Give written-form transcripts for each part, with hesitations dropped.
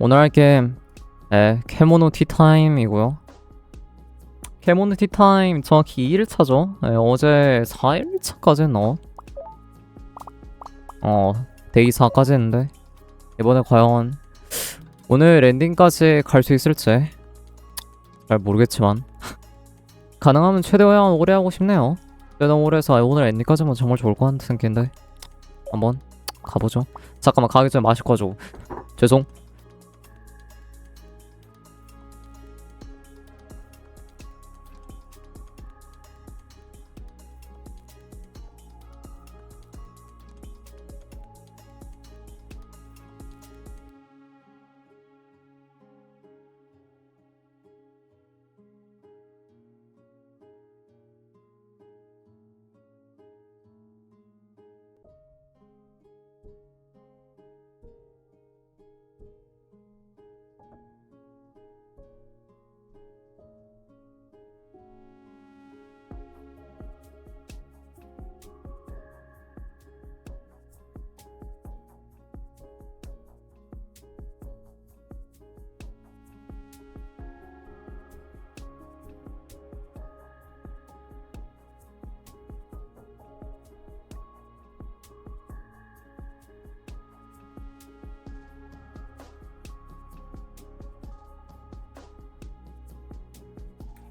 오늘 할 게임 캐모노 티타임이고요. 캐모노 티타임 정확히 2일차죠. 어제 4일차까지 했나? 데이 4까지 했는데 이번에 과연 오늘 엔딩까지 갈 수 있을지 잘 모르겠지만 가능하면 최대한 오래 하고 싶네요. 최대한 오래 해서 오늘 엔딩까지면 정말 좋을 것 같은 생각인데 한번 가보죠. 잠깐만, 가기 전에 마실 거 줘. 죄송.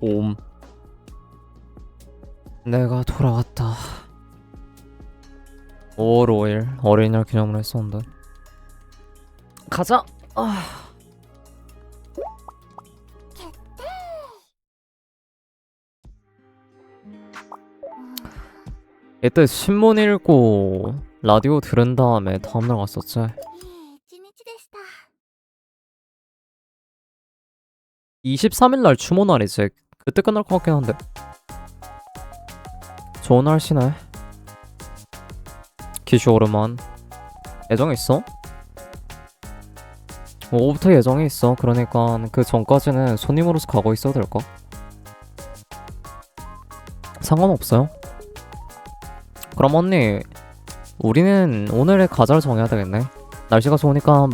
옴. 내가 돌아왔다. 5월 5일 어린이날 기념을 했었는데 가자. 이때 신문 읽고 라디오 들은 다음에 다음날 갔었지. 23일날 추모날이지. 그때 끝날 것 같긴 한데. 좋은 날씨네. 기슈 오르만. 예정이 있어? 오후부터 예정이 있어. 그러니까 그 전까지는 손님으로서 가고 있어도 될까? 상관없어요. 그럼 언니, 우리는 오늘의 가자를 정해야 되겠네. 날씨가 좋으니까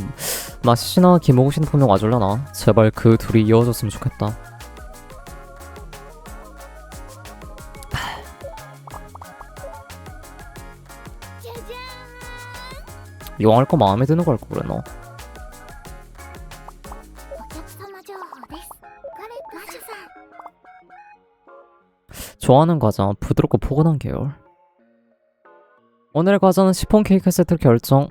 마시시나 김호구씨는 분명 와줄려나? 제발 그 둘이 이어졌으면 좋겠다. 이왕 할 거 마음에 드는 걸 그래 너. 좋아하는 과자 부드럽고 포근한 계열. 오늘의 과자는 시폰 케이크 세트 결정.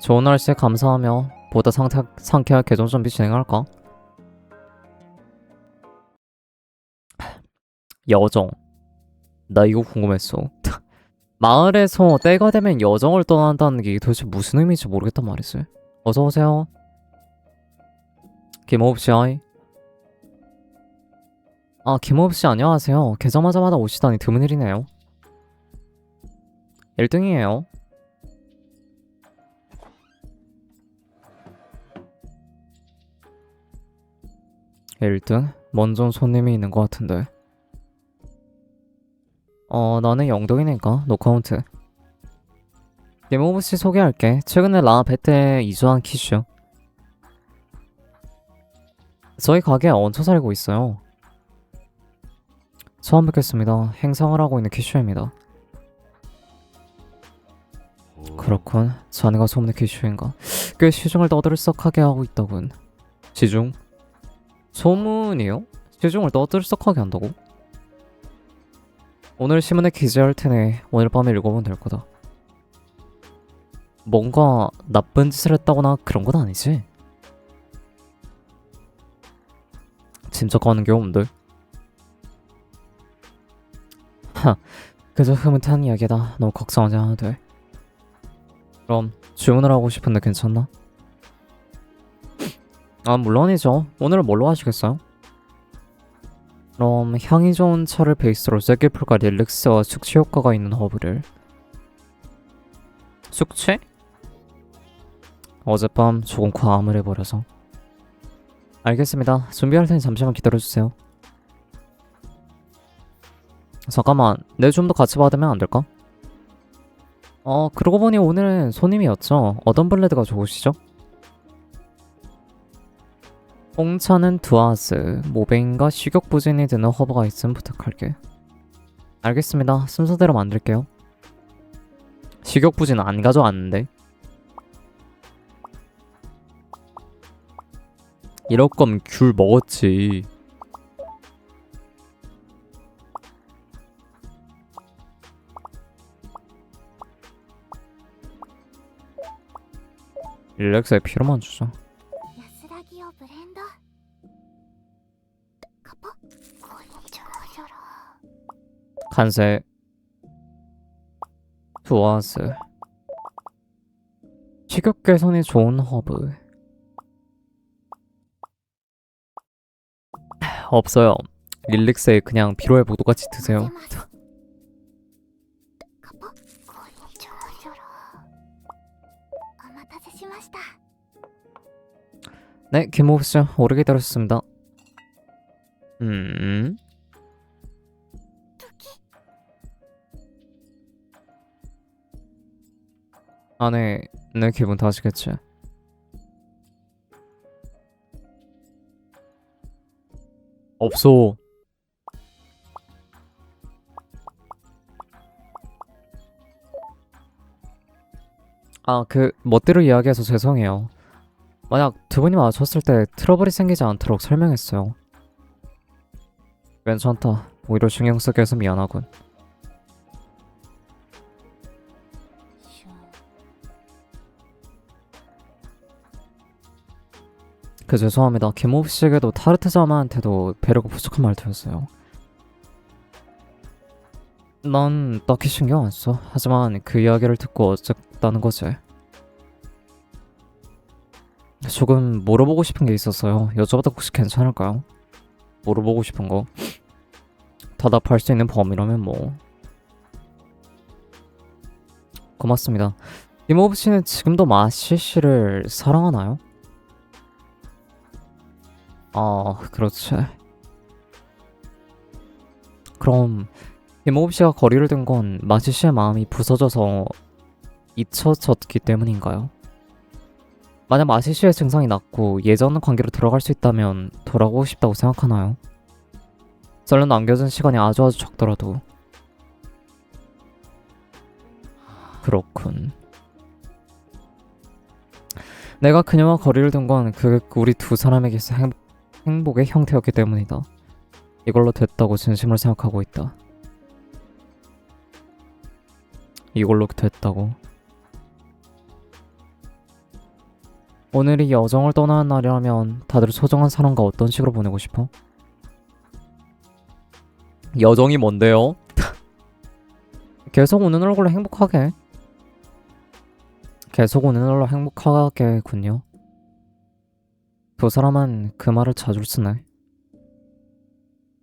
좋은 날씨에 감사하며 보다 상쾌한 개종 준비 진행할까? 여정. 나 이거 궁금했어. 마을에서 때가 되면 여정을 떠난다는 게 도대체 무슨 의미인지 모르겠단 말이지. 어서오세요. 김호흡씨 아이. 김호흡씨 안녕하세요. 계정하자마자 오시다니 드문 일이네요. 1등이에요. (1등) 먼저 손님이 있는 것 같은데. 나는 영동이니까 노카운트. 김호부씨 소개할게. 최근에 라베테 이주한 키슈. 저희 가게에 얹혀 살고 있어요. 처음 뵙겠습니다. 행상을 하고 있는 키슈입니다. 그렇군. 자네가 소문의 키슈인가? 꽤 시중을 떠들썩하게 하고 있더군. 시중? 소문이요? 시중을 떠들썩하게 한다고? 오늘 신문에 기재할 테니 오늘 밤에 읽어보면 될 거다. 뭔가 나쁜 짓을 했다거나 그런 건 아니지? 짐작가는 게 없는데? 그저 흐뭇한 이야기다. 너무 걱정하지 않아도 돼. 그럼 주문을 하고 싶은데 괜찮나? 물론이죠. 오늘은 뭘로 하시겠어요? 그럼 향이 좋은 차를 베이스로 쐐기풀과 릴렉스와 숙취 효과가 있는 허브를. 숙취? 어젯밤 조금 과음을 해버려서. 알겠습니다. 준비할 테니 잠시만 기다려주세요. 잠깐만, 내 줌도 같이 받으면 안 될까? 그러고 보니 오늘은 손님이었죠. 어떤 블레드가 좋으시죠? 홍차는 두아스, 모뱅과 식욕부진이 드는 허브가 있으면 부탁할게. 알겠습니다. 순서대로 만들게요. 식욕부진 안 가져왔는데. 이럴 거면 귤 먹었지. 릴렉스에 피로만 주자. 安らぎをブレンドカポこんにちはじゃら 간세 두아스 식욕 개선이 좋은 허브. 없어요. 릴렉스에 그냥 피로회 보도같이 드세요. カポこんにちはじゃらお待たせしました 네, 김호흡씨 오래 기다렸습니다. 時 안에 내 기분 다시겠지. 없어. 아, 멋대로 이야기해서 죄송해요. 만약 두 분이 마주쳤을 때 트러블이 생기지 않도록 설명했어요. 괜찮다. 오히려 신경 쓰게 해서 미안하군. 죄송합니다. 김호흡 씨에게도 타르트자마한테도 배려가 부족한 말투였어요. 난 딱히 신경 안 써. 하지만 그 이야기를 듣고 어쨌다는 거지. 조금 물어보고 싶은 게 있었어요. 여쭤봐도 혹시 괜찮을까요? 물어보고 싶은 거 대답할 수 있는 범위라면 뭐. 고맙습니다. 김호흡 씨는 지금도 마시 씨를 사랑하나요? 아, 그렇지. 그럼 김호흡 씨가 거리를 둔 건 마시 씨의 마음이 부서져서 잊혀졌기 때문인가요? 만약 마시 씨의 증상이 낫고 예전 관계로 돌아갈 수 있다면 돌아가고 싶다고 생각하나요? 썰로 남겨진 시간이 아주 적더라도. 그렇군. 내가 그녀와 거리를 둔 건 그게 우리 두 사람에게서 행복의 형태였기 때문이다. 이걸로 됐다고 진심으로 생각하고 있다. 이걸로 됐다고. 오늘이 여정을 떠나는 날이라면 다들 소중한 사람과 어떤 식으로 보내고 싶어? 여정이 뭔데요? 계속 오는 얼굴로 행복하게. 계속 오는 얼굴로 행복하게군요. 두 사람은 그 말을 자주 쓰네.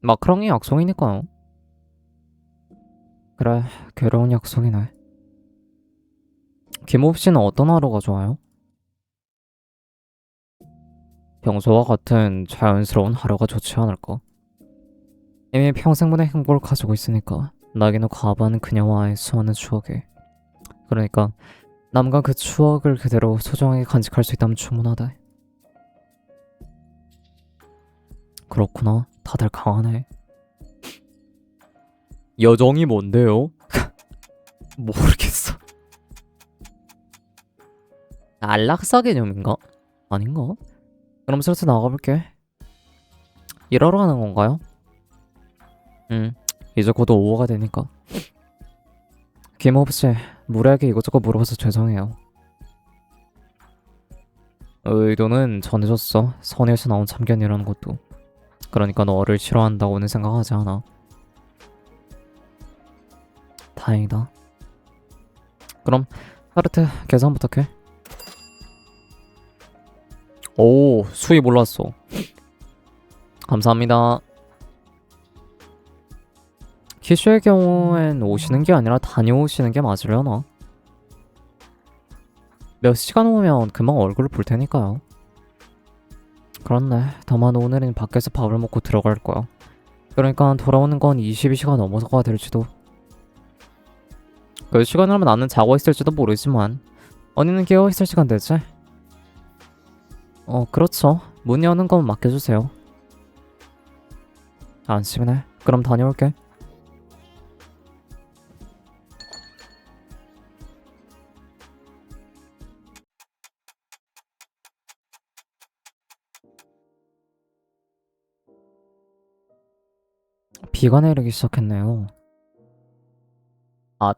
마크롱이 약속이니까요. 그래, 괴로운 약속이네. 김호흡 씨는 어떤 하루가 좋아요? 평소와 같은 자연스러운 하루가 좋지 않을까? 이미 평생분의 행복을 가지고 있으니까 나에게는 과부한 그녀와의 수많은 추억이. 그러니까 남과 그 추억을 그대로 소중하게 간직할 수 있다면 충분하다. 그렇구나. 다들 강하네. 여정이 뭔데요? 모르겠어. 안락사 개념인가? 아닌가? 그럼 슬슬 나가볼게. 일하러 가는 건가요? 이제 곧 오후가 되니까. 김호흡씨, 무례하게 이것저것 물어봐서 죄송해요. 의도는 전해줬어. 선의에서 나온 참견이라는 것도. 그러니까 너를 싫어한다고는 생각하지 않아. 다행이다. 그럼 타르트 계산 부탁해. 오, 수입 올랐어. 감사합니다. 키슈의 경우엔 오시는 게 아니라 다녀오시는 게 맞으려나? 몇 시간 오면 금방 얼굴을 볼 테니까요. 그렇네. 다만 오늘은 밖에서 밥을 먹고 들어갈 거야. 그러니까 돌아오는 건 22시가 넘어서가 될지도. 그 시간이라면 나는 자고 있을지도 모르지만 언니는 깨어있을 시간 되지? 그렇죠. 문 여는 건 맡겨주세요. 안심이네. 그럼 다녀올게. 비가 내리기 시작했네요. 아,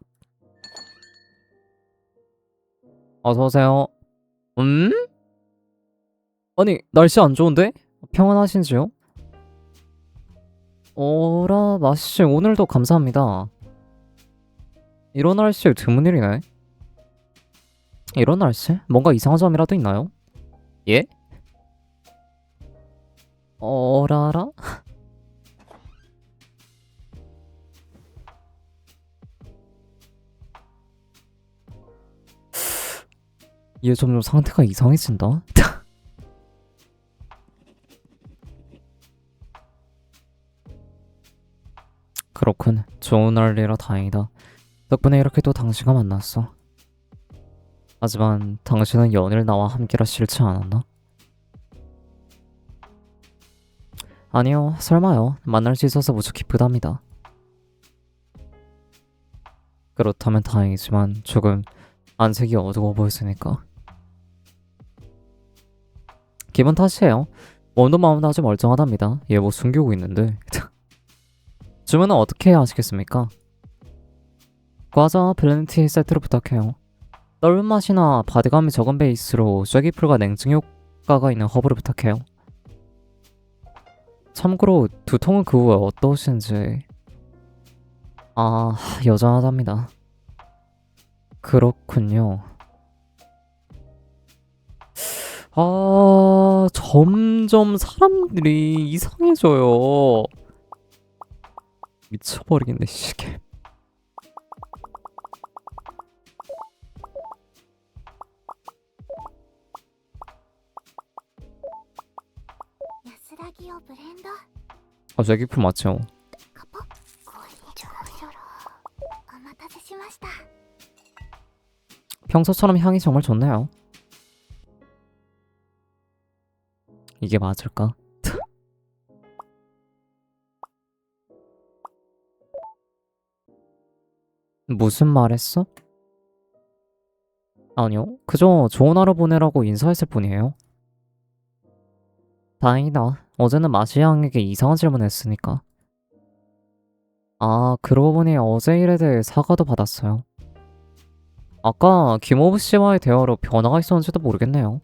어서오세요. 음? 아니, 날씨 안 좋은데? 평안하신지요? 어라, 마시씨, 오늘도 감사합니다. 이런 날씨에 드문 일이네. 이런 날씨? 뭔가 이상한 점이라도 있나요? 예? 어라라? 얘 점점 상태가 이상해진다. 그렇군. 좋은 날이라 다행이다. 덕분에 이렇게 또 당신과 만났어. 하지만 당신은 연일 나와 함께라 싫지 않았나? 아니요, 설마요. 만날 수 있어서 무척 기쁘답니다. 그렇다면 다행이지만 조금 안색이 어두워 보였으니까. 기분 탓이에요. 몸도 마음도 아주 멀쩡하답니다. 얘 뭐 숨기고 있는데. 주문은 어떻게 해야 하시겠습니까? 과자 블렌티 세트로 부탁해요. 떫은 맛이나 바디감이 적은 베이스로 쐐기풀과 냉증 효과가 있는 허브를 부탁해요. 참고로 두통은 그 후에 어떠신지. 아, 여전하답니다. 그렇군요. 아, 점점 사람들이 이상해져요. 미쳐버리겠네, 시계. 아, 쐐기풀 맞죠? 평소처럼 향이 정말 좋네요. 이게 맞을까? 무슨 말 했어? 아니요, 그저 좋은 하루 보내라고 인사했을 뿐이에요. 다행이다. 어제는 마시양에게 이상한 질문했으니까. 아, 그러고 보니 어제 일에 대해 사과도 받았어요. 아까 김호부 씨와의 대화로 변화가 있었는지도 모르겠네요.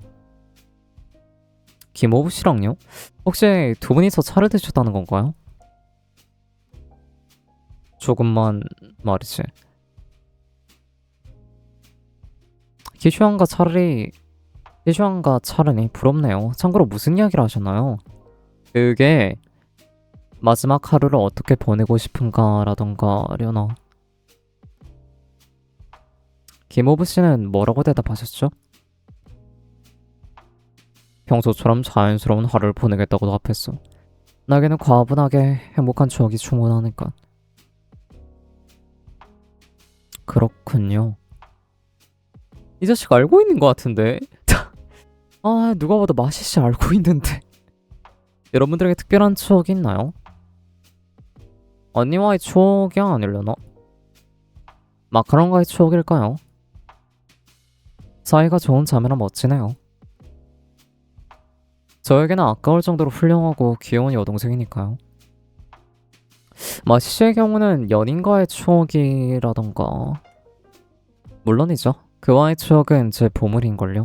김호부 씨랑요? 혹시 두 분이서 차를 드셨다는 건가요? 조금만 말이지. 키슈안과 차르니 부럽네요. 참고로 무슨 이야기를 하셨나요? 그게 마지막 하루를 어떻게 보내고 싶은가라던가려나. 김호부 씨는 뭐라고 대답하셨죠? 평소처럼 자연스러운 하루를 보내겠다고 답했어. 나에게는 과분하게 행복한 추억이 충분하니까. 그렇군요. 이 자식 알고 있는 것 같은데. 아, 누가 봐도 마시씨 알고 있는데. 여러분들에게 특별한 추억이 있나요? 언니와의 추억이 아니려나? 마카롱과의 추억일까요? 사이가 좋은 자매라 멋지네요. 저에게는 아까울 정도로 훌륭하고 귀여운 여동생이니까요. 마시씨의 경우는 연인과의 추억이라던가. 물론이죠. 그와의 추억은 제 보물인걸요.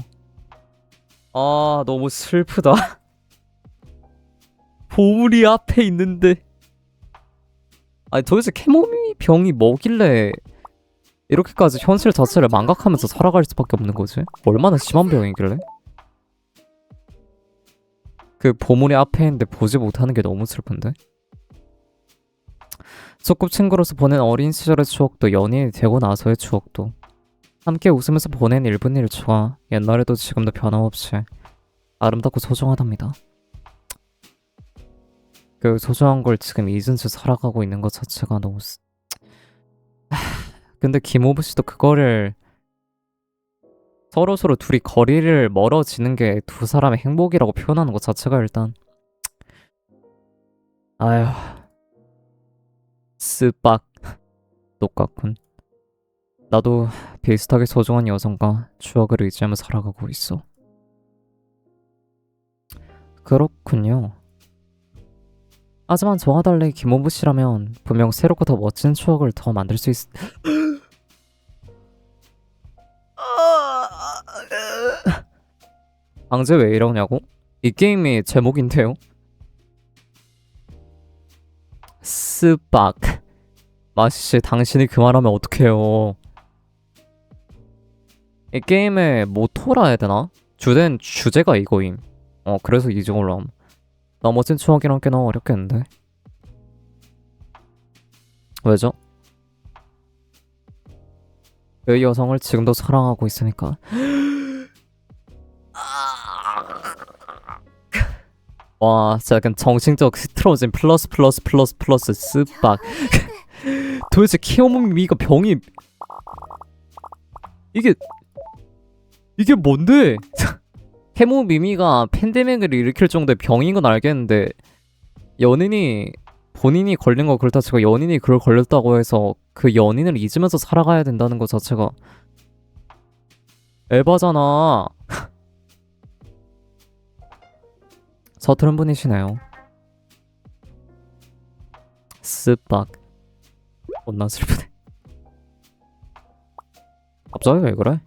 아, 너무 슬프다. 보물이 앞에 있는데. 아니, 도대체 캐모미 병이 뭐길래 이렇게까지 현실 자체를 망각하면서 살아갈 수밖에 없는 거지? 얼마나 심한 병이길래? 그 보물이 앞에 있는데 보지 못하는 게 너무 슬픈데? 소꿉친구로서 보낸 어린 시절의 추억도 연인이 되고 나서의 추억도 함께 웃으면서 보낸 1분 1초가 옛날에도 지금도 변함없이 아름답고 소중하답니다. 그 소중한 걸 지금 잊은 채 살아가고 있는 것 자체가 너무 근데 김호부 씨도 그거를 서로서로 둘이 거리를 멀어지는 게 두 사람의 행복이라고 표현하는 것 자체가 일단 아휴 스빡 똑같군. 나도 비슷하게 소중한 여성과 추억을 의지하며 살아가고 있어. 그렇군요. 하지만 저와 달리 김원부 씨라면 분명 새롭고 더 멋진 추억을 더 만들 수 방제 왜 이러냐고? 이 게임이 제목인데요. 스빡. 마시씨 당신이 그 말하면 어떡해요. 이 게임의 모토라 해야 되나? 주제가 이거임. 그래서 이 정도로 함. 나 멋진 추억이란 게 너무 어렵겠는데. 왜죠? 그 여성을 지금도 사랑하고 있으니까. 와, 진짜 약간 정신적 스트로진 플러스 스빡. 도대체 키오미가 병이 이게 뭔데? 케모미미가 팬데믹을 일으킬 정도의 병인 건 알겠는데 연인이 본인이 걸린 거 그렇다 치고 연인이 그걸 걸렸다고 해서 그 연인을 잊으면서 살아가야 된다는 것 자체가 에바잖아. 서투른 분이시네요. 스빡. 존나 슬프네. 갑자기 왜 그래?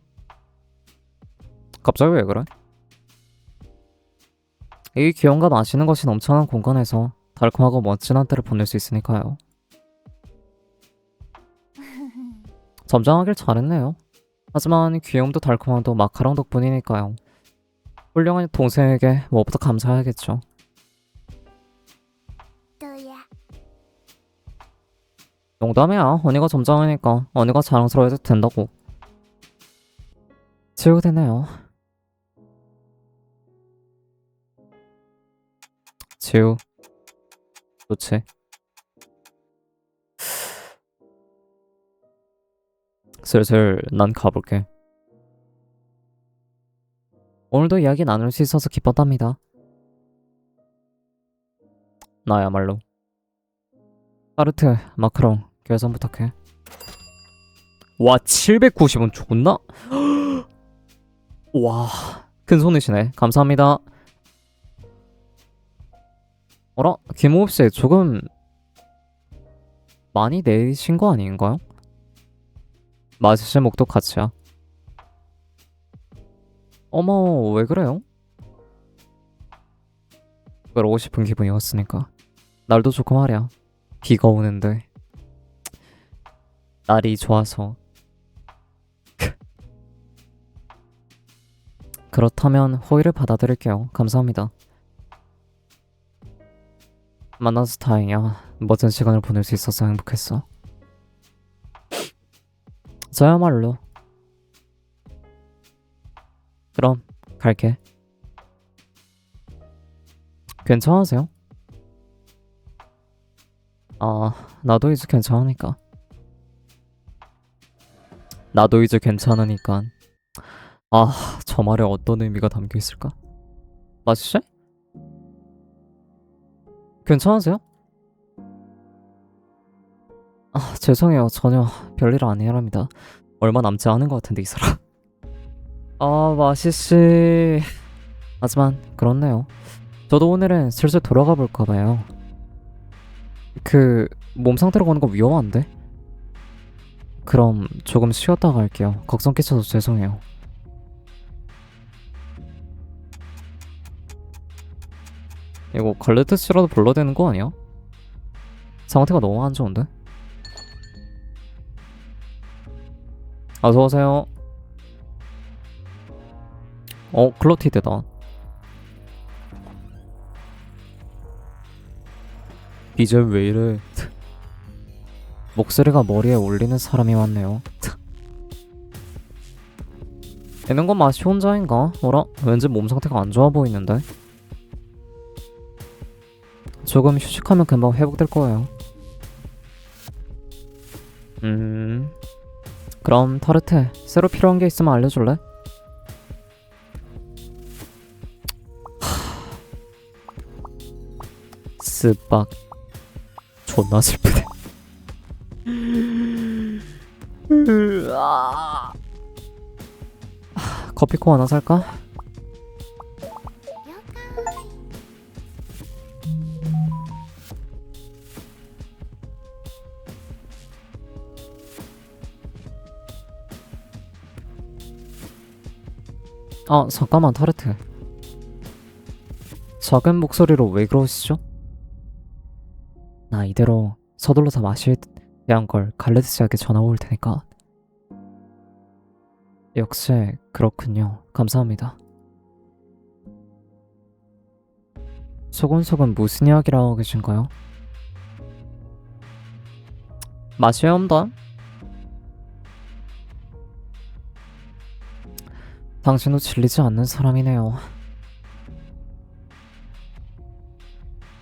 이 귀여움과 마시는 것이 넘쳐나는 공간에서 달콤하고 멋진 한때를 보낼 수 있으니까요. 점잖하길 잘했네요. 하지만 귀여움도 달콤함도 마카롱 덕분이니까요. 훌륭한 동생에게 무엇보다 감사해야겠죠. 또야. 농담이야. 언니가 점잖으니까 언니가 자랑스러워해도 된다고. 지우되네요. 지우. 좋지. 슬슬 난 가볼게. 오늘도 이야기 나눌 수 있어서 기뻤답니다. 나야말로. 타르트, 마카롱, 계산 부탁해. 와, 790원 존나? 와, 큰손이시네. 감사합니다. 어라? 김호흡씨 조금 많이 내신 거 아닌가요? 마시실 목도 같이야. 어머, 왜 그래요? 그러고 싶은 기분이었으니까. 날도 좋고 말이야. 비가 오는데 날이 좋아서. 그렇다면 호의를 받아들일게요. 감사합니다. 만나서 다행이야. 멋진 시간을 보낼 수 있어서 행복했어. 저야말로. 그럼 갈게. 괜찮으세요? 나도 이제 괜찮으니까. 저 말에 어떤 의미가 담겨 있을까? 마시씨? 괜찮으세요? 죄송해요. 전혀 별일 아니랍니다. 얼마 남지 않은 것 같은데 이 사람. 마시씨. 하지만 그렇네요. 저도 오늘은 슬슬 돌아가 볼까 봐요. 몸 상태로 가는 거 위험한데? 그럼 조금 쉬었다 갈게요. 걱정 끼쳐서 죄송해요. 이거 갈레트 씨라도 불러야 되는 거 아니야? 상태가 너무 안 좋은데? 어서오세요. 클로티드다. 이제 왜 이래? 목소리가 머리에 올리는 사람이 왔네요. 있는 건 마시 혼자인가? 어라? 왠지 몸 상태가 안 좋아 보이는데? 조금 휴식하면 금방 회복될 거예요. 그럼 타르트, 새로 필요한 게 있으면 알려줄래? 스빡. 존나 슬프네. 커피코 하나 살까? 了解。 아, 잠깐만, 타르트. 작은 목소리로 왜 그러시죠? 나 이대로 서둘러 다 마실 대한 걸 갈레드 씨에게 전화 올 테니까. 역시 그렇군요. 감사합니다. 소곤소곤 무슨 이야기를 하고 계신가요? 마셔야 한다. 당신도 질리지 않는 사람이네요.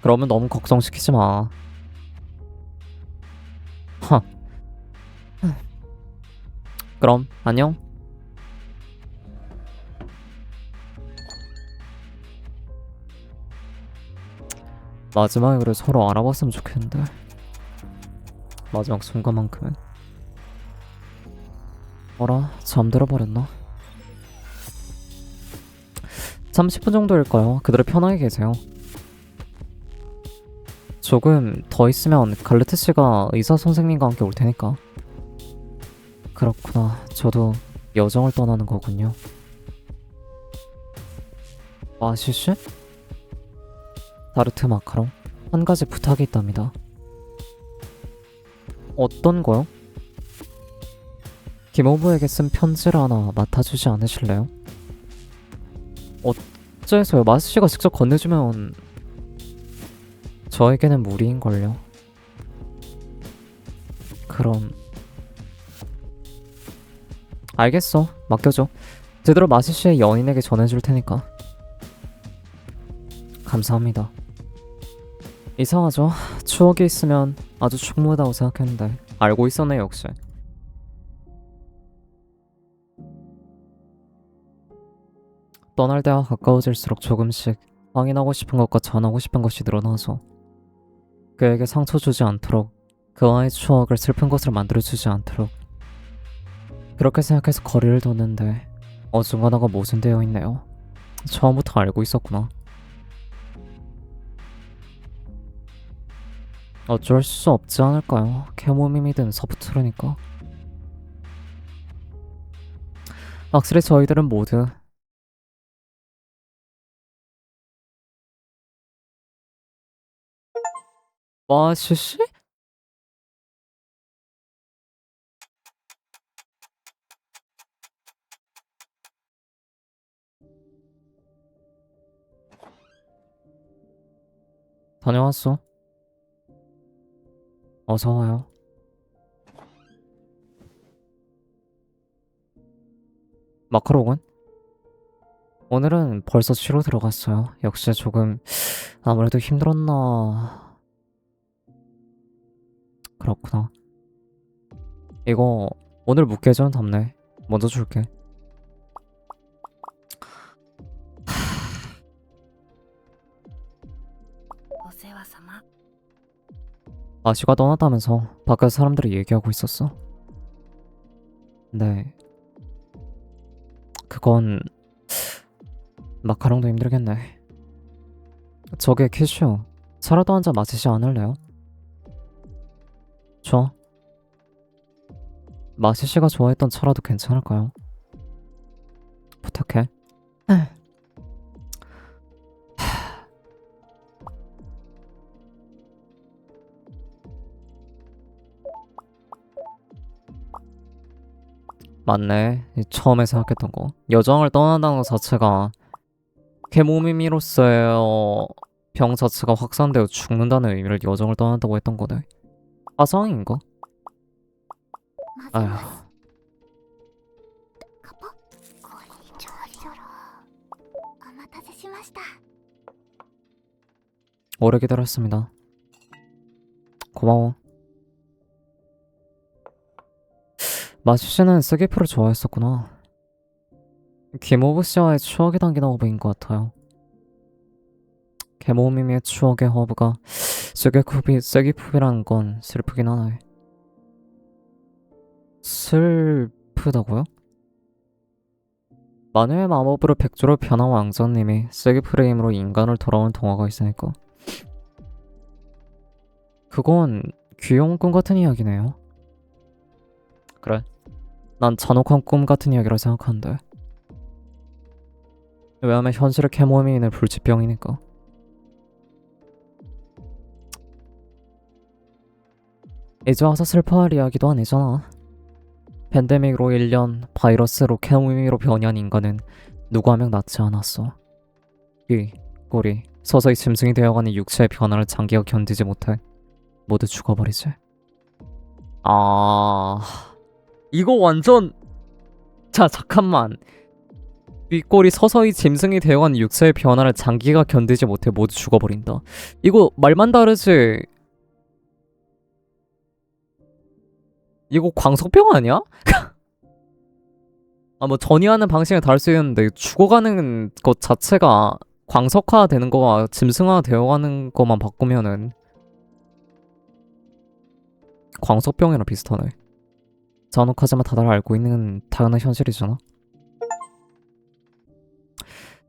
그러면 너무 걱정시키지 마. 하. 그럼 안녕. 마지막으로 서로 알아봤으면 좋겠는데. 마지막 순간만큼은. 어라, 잠들어 버렸나? 30분 정도일까요? 그대로 편하게 계세요. 조금 더 있으면 갈레트 씨가 의사 선생님과 함께 올 테니까. 그렇구나. 저도 여정을 떠나는 거군요. 마시씨? 타르트 마카롱? 한 가지 부탁이 있답니다. 어떤 거요? 김호부에게 쓴 편지를 하나 맡아주지 않으실래요? 어째서요? 마시씨가 직접 건네주면 저에게는 무리인걸요. 그럼 알겠어. 맡겨줘. 제대로 마시씨의 연인에게 전해줄 테니까. 감사합니다. 이상하죠? 추억이 있으면 아주 충분하다고 생각했는데 알고 있었네 역시. 떠날 때가 가까워질수록 조금씩 확인하고 싶은 것과 전하고 싶은 것이 늘어나서 그에게 상처 주지 않도록 그와의 추억을 슬픈 것으로 만들어주지 않도록 그렇게 생각해서 거리를 뒀는데 어중간하가 모순되어 있네요. 처음부터 알고 있었구나. 어쩔 수 없지 않을까요? 캐모밈이든 서브트루니까. 확실히 저희들은 모두 마시씨? 다녀왔어. 어서 와요. 마카롱은? 오늘은 벌써 쉬러 들어갔어요. 역시 조금 아무래도 힘들었나. 그렇구나. 이거 오늘 묵게 해준 답네. 먼저 줄게. 아씨가 떠났다면서 밖에서 사람들이 얘기하고 있었어. 네. 그건 마카롱도 힘들겠네. 저기 키슈, 차라도 한잔 마시지 않을래요? 좋아. 마시씨가 좋아했던 차라도 괜찮을까요? 부탁해. 맞네. 처음에 생각했던 거. 여정을 떠난다는 것 자체가 케모미미로서의 병 자체가 확산되어 죽는다는 의미를 여정을 떠난다고 했던 거네. 화성인가? まず 아휴. カポこんにちはジョロお待たせしました 오래 기다렸습니다. 고마워. 마시씨는 스기프를 좋아했었구나. 김오브 씨와의 추억이 담긴 허브인 것 같아요. 개모미미의 추억의 허브가 쐐기푸비란 건 슬프긴 하네. 슬프다고요? 마녀의 마법으로 백조로 변한 왕자님이 쐐기프레임으로 인간을 돌아온 동화가 있으니까. 그건 귀여운 꿈 같은 이야기네요. 그래. 난 잔혹한 꿈 같은 이야기라 생각하는데. 왜냐면 현실의 캐모미는 불치병이니까. 이제 와서 슬퍼할 이야기도 아니잖아. 팬데믹으로 1년, 바이러스로 캐모미로 변이한 인간은 누구 한 명 낫지 않았어. 귀, 꼬리, 서서히 짐승이 되어가는 육체의 변화를 장기가 견디지 못해 모두 죽어버리지. 아... 이거 완전... 자, 잠깐만. 윗골이 서서히 짐승이 되어가는 육체의 변화를 장기가 견디지 못해 모두 죽어버린다. 이거 말만 다르지. 이거 광석병 아니야? 아, 뭐 전이하는 방식은 다를 수 있는데 죽어가는 것 자체가 광석화 되는 거와 짐승화 되어가는 것만 바꾸면은 광석병이랑 비슷하네. 잔혹하지만 다들 알고 있는 당연한 현실이잖아.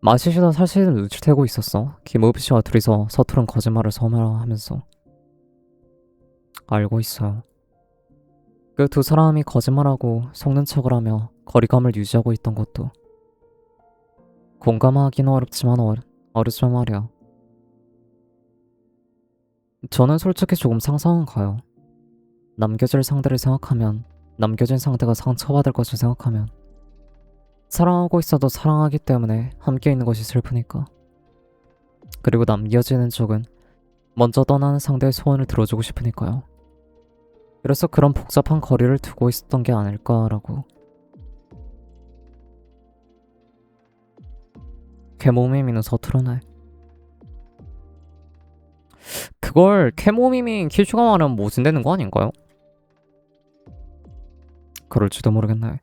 마시시던 사실은 눈치채고 있었어. 김우빈 씨와 둘이서 서투른 거짓말을 서mer하면서. 알고 있어요. 그 두 사람이 거짓말하고 속는 척을 하며 거리감을 유지하고 있던 것도. 공감하기는 어렵지만 어렵지만 말이야. 저는 솔직히 조금 상상은 가요. 남겨질 상대를 생각하면, 남겨진 상대가 상처받을 것을 생각하면, 사랑하고 있어도 사랑하기 때문에 함께 있는 것이 슬프니까. 그리고 남겨지는 쪽은 먼저 떠나는 상대의 소원을 들어주고 싶으니까요. 그래서 그런 복잡한 거리를 두고 있었던 게 아닐까라고. 캐모미미는 서투르네. 그걸 캐모미미 키슈가 말하면 모진되는 거 아닌가요? 그럴지도 모르겠네.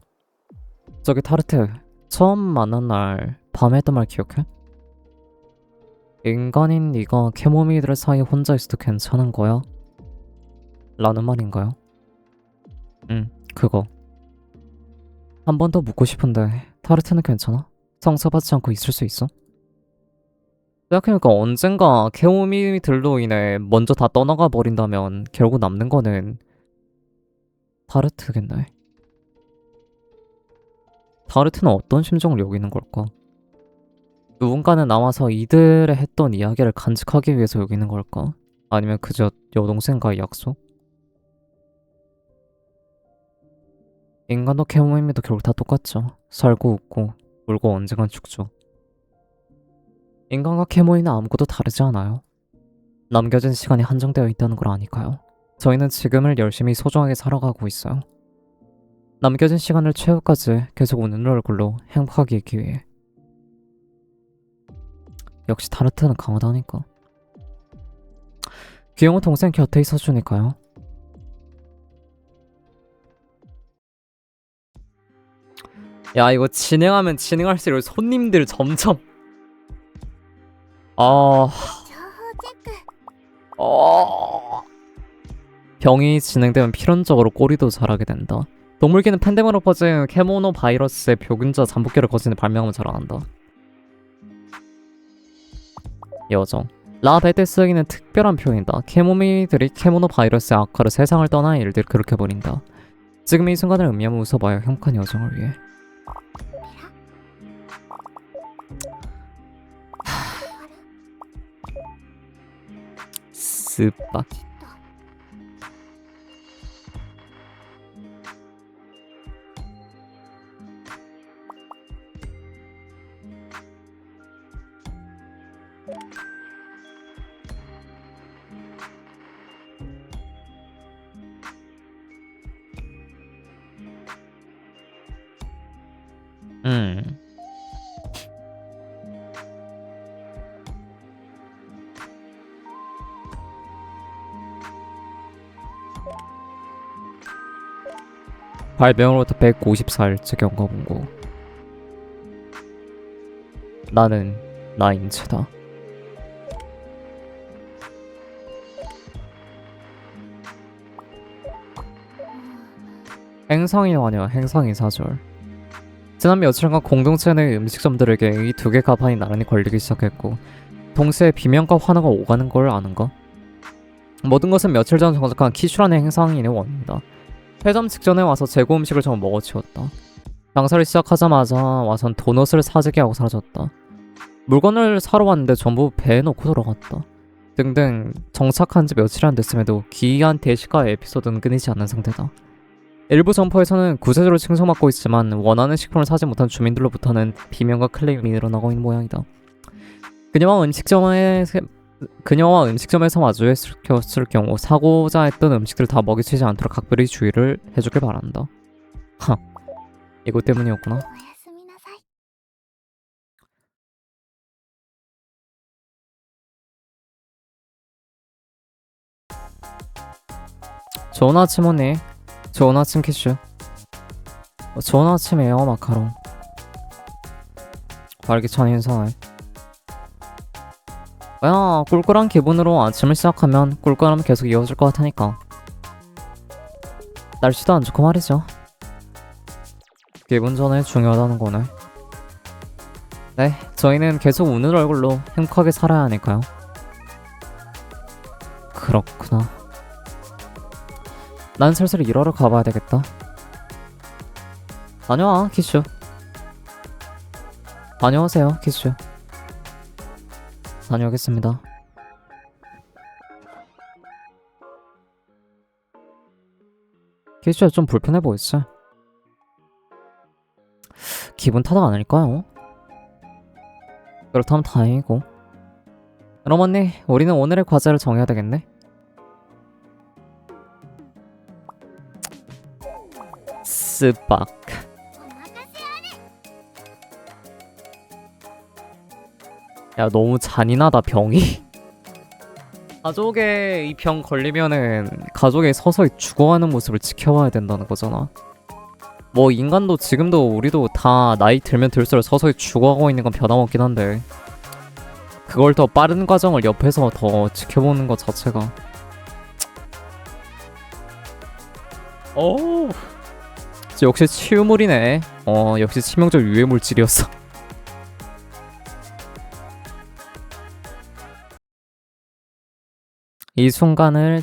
저기 타르트, 처음 만난 날 밤에 했던 말 기억해? 인간인 네가 캐모미들 사이에 혼자 있어도 괜찮은 거야? 라는 말인가요? 응, 그거. 한 번 더 묻고 싶은데 타르트는 괜찮아? 상처받지 않고 있을 수 있어? 생각해보니까 언젠가 캐모미들로 인해 먼저 다 떠나가 버린다면 결국 남는 거는 타르트겠네. 타르트는 어떤 심정을 여기는 걸까? 누군가는 남아서 이들의 했던 이야기를 간직하기 위해서 여기는 걸까? 아니면 그저 여동생과의 약속? 인간도 캐모미도 결국 다 똑같죠. 살고 웃고 울고 언젠간 죽죠. 인간과 캐모미는 아무것도 다르지 않아요. 남겨진 시간이 한정되어 있다는 걸 아니까요. 저희는 지금을 열심히 소중하게 살아가고 있어요. 남겨진 시간을 최후까지 계속 웃는 얼굴로 행복하게 있기 위해. 역시 타르트는 강하다니까. 귀여운 동생 곁에 있어주니까요. 야, 이거 진행하면 진행할수록 손님들 점점 병이 진행되면 필연적으로 꼬리도 자라게 된다. 동물기는 팬데믹으로 퍼진 캐모노 바이러스의 병균자 잠복기를 거치는 발명하면 자라난다. 여정. 라베데스에게는 특별한 표현이다. 캐모미들이 캐모노 바이러스의 악화로 세상을 떠난 일들을 그렇게 버린다. 지금 이 순간을 의미하며 웃어봐요. 행복한 여정을 위해. 스빡. 음. 발병으로부터 154일째 경과본고. 나는 나인체다. 행성이와녀 행성이사절. 지난 며칠간 공동체 내 음식점들에게 이 두 개 가판이 나란히 걸리기 시작했고 동시에 비명과 환호가 오가는 걸 아는가? 모든 것은 며칠 전 정착한 키슈라는 행성인의 원인이다. 회점 직전에 와서 재고 음식을 전부 먹어치웠다. 장사를 시작하자마자 와선 도넛을 사재기 하고 사라졌다. 물건을 사러 왔는데 전부 배에 넣고 돌아갔다. 등등 정착한 지 며칠이 안 됐음에도 기이한 대시가 에피소드는 끊이지 않는 상태다. 일부 점포에서는 구세주로 칭송받고 있지만 원하는 식품을 사지 못한 주민들로부터는 비명과 클레임이 늘어나고 있는 모양이다. 그녀와 음식점에서 마주했을 경우 사고자 했던 음식들 다 먹이치지 않도록 각별히 주의를 해주길 바란다. 하, 이것 때문이었구나. おやすみなさい。 좋은 아침 언니. 좋은 아침 키슈. 좋은 아침이에요 마카롱. 발기찬 인사해. 야, 꿀꿀한 기분으로 아침을 시작하면 꿀꿀함은 계속 이어질 것 같으니까. 날씨도 안 좋고 말이죠. 기분 전에 중요하다는 거네. 네, 저희는 계속 웃는 얼굴로 행복하게 살아야 하니까요. 그렇구나. 난 슬슬 일하러 가봐야 되겠다. 다녀와, 키슈. 다녀오세요, 키슈. 다녀오겠습니다. 키슈야 좀 불편해 보이지? 기분 탓은 아닐까요? 그렇다면 다행이고. 그럼 언니, 우리는 오늘의 과제를 정해야 되겠네? 스박. お任せ。 야, 너무 잔인하다 병이. 가족의 이 병 걸리면은 가족의 서서히 죽어가는 모습을 지켜봐야 된다는 거잖아. 뭐 인간도 지금도 우리도 다 나이 들면 들수록 서서히 죽어가고 있는 건 변함없긴 한데 그걸 더 빠른 과정을 옆에서 더 지켜보는 것 자체가 오, 역시 치유물이네. 역시 치명적 유해 물질이었어.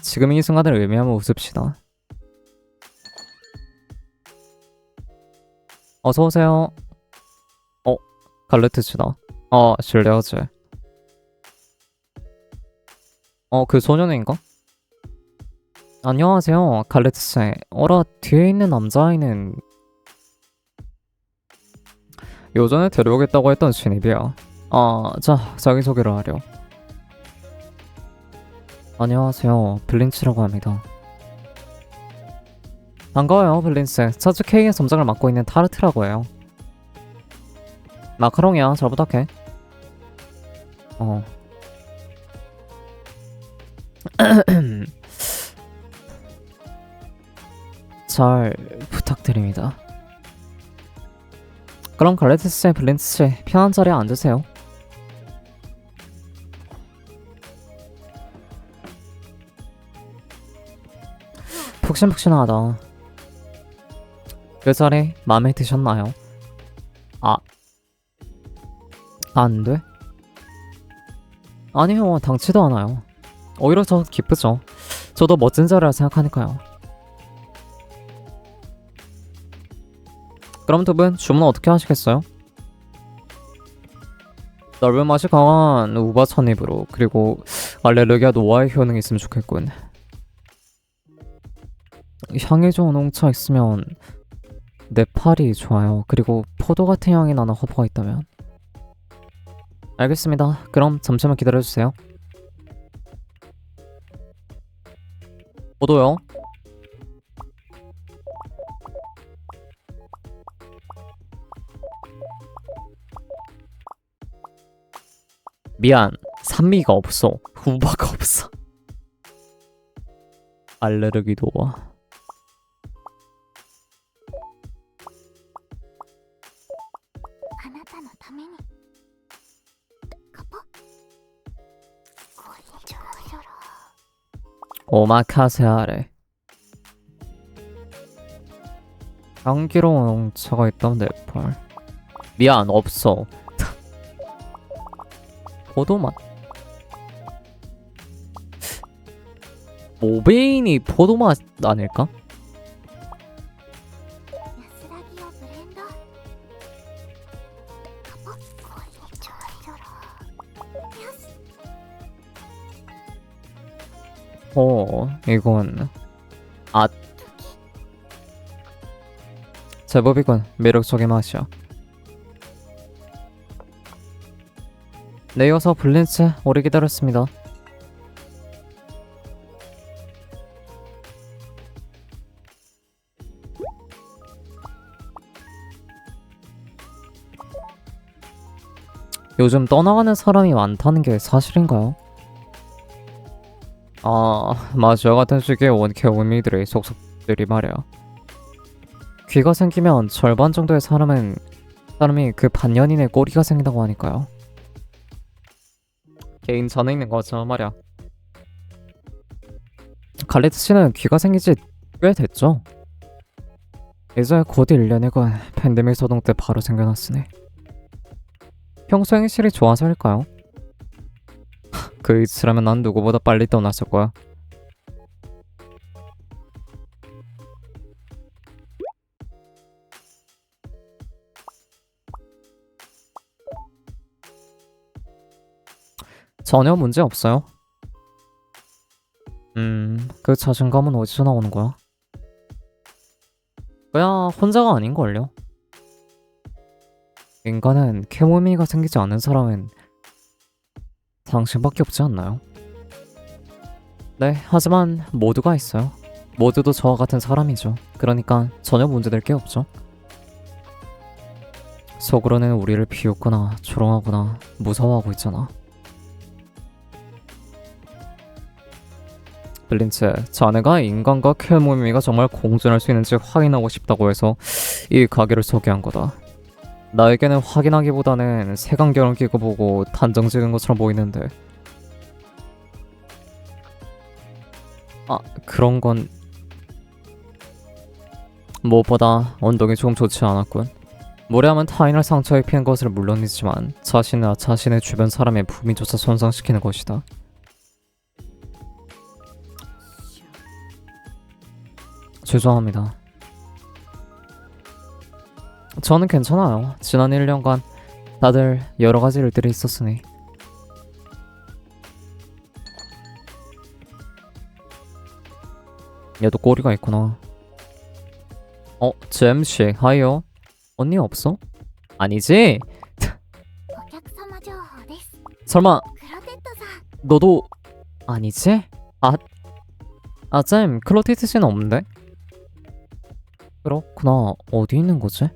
지금 이 순간을 의미하며 웃읍시다. 어서오세요. 갈레트시다. 실례하지. 그 소년인가? 안녕하세요, 갈레트씨. 어라, 뒤에 있는 남자아이는 요전에 데려오겠다고 했던 신입이야. 자, 자기소개를 하려. 안녕하세요, 블린치라고 합니다. 반가워요, 블린치. 차주 K의 점장을 맡고 있는 타르트라고 해요. 마카롱이야, 잘 부탁해. 잘 부탁드립니다. 그럼 갈레트씨, 블린치 편한 자리에 앉으세요. 푹신푹신하다. 그 자리 마음에 드셨나요? 안 돼? 아니요, 당치도 않아요. 오히려 더 기쁘죠. 저도 멋진 자리라 생각하니까요. 그럼 두 분 주문 어떻게 하시겠어요? 넓은 맛이 강한 우바 천입으로, 그리고 알레르기와 노화의 효능이 있으면 좋겠군. 향이 좋은 홍차 있으면 네팔이 좋아요. 그리고 포도 같은 향이 나는 허브가 있다면. 알겠습니다. 그럼 잠시만 기다려주세요. 포도요? 미안, 산미가 없어. 우바가 없어. 알레르기 노화. あなたのためにカポこんにちは。 오마카세 아래. 향기로운 차가 있다면 네팔. 미안, 없어. 포도맛. 모베인이 포도맛 아닐까? 安らぎをブレンドカポッこれちょろちょろよし 이건 제법이군. 매력적인 맛이야. 네, 이어서 블린츠 오래 기다렸습니다. 요즘 떠나가는 사람이 많다는 게 사실인가요? 맞아. 같은 시기에 원캐 원미들의 속속들이 말이야. 귀가 생기면 절반 정도의 사람이 그 반년이내 꼬리가 생긴다고 하니까요. 개인 전에 있는 거죠 말이야. 갈레트 씨는 귀가 생긴 지 꽤 됐죠? 이제 곧 1년이고 팬데믹 소동 때 바로 생겨났으니 평소 행실이 좋아서일까요? 그 이치라면 난 누구보다 빨리 떠났을 거야. 전혀 문제 없어요. 그 자신감은 어디서 나오는 거야? 그야 혼자가 아닌걸요. 인간은 케모미가 생기지 않는 사람은 당신밖에 없지 않나요? 네, 하지만 모두가 있어요. 모두도 저와 같은 사람이죠. 그러니까 전혀 문제될 게 없죠. 속으로는 우리를 비웃거나 조롱하거나 무서워하고 있잖아. 블린츠, 자네가 인간과 케모미가 정말 공존할 수 있는지 확인하고 싶다고 해서 이 가게를 소개한 거다. 나에게는 확인하기보다는 색안경을 끼고 보고 단정 지은 것처럼 보이는데 그런 건 무엇보다 언덕이 조금 좋지 않았군. 무례하면 타인을 상처 입히는 것은 물론이지만 자신이나 자신의 주변 사람의 품위조차 손상시키는 것이다. 죄송합니다. 저는 괜찮아요. 지난 1년간 다들 여러 가지 일들이 있었으니. 얘도 꼬리가 있구나. 잼씨, 하이요. 언니 없어? 아니지? お客様情報です 설마 クロテッドさん 너도 아니지? 잼, 클로티트 씨는 없는데? 그렇구나. 어디 있는 거지?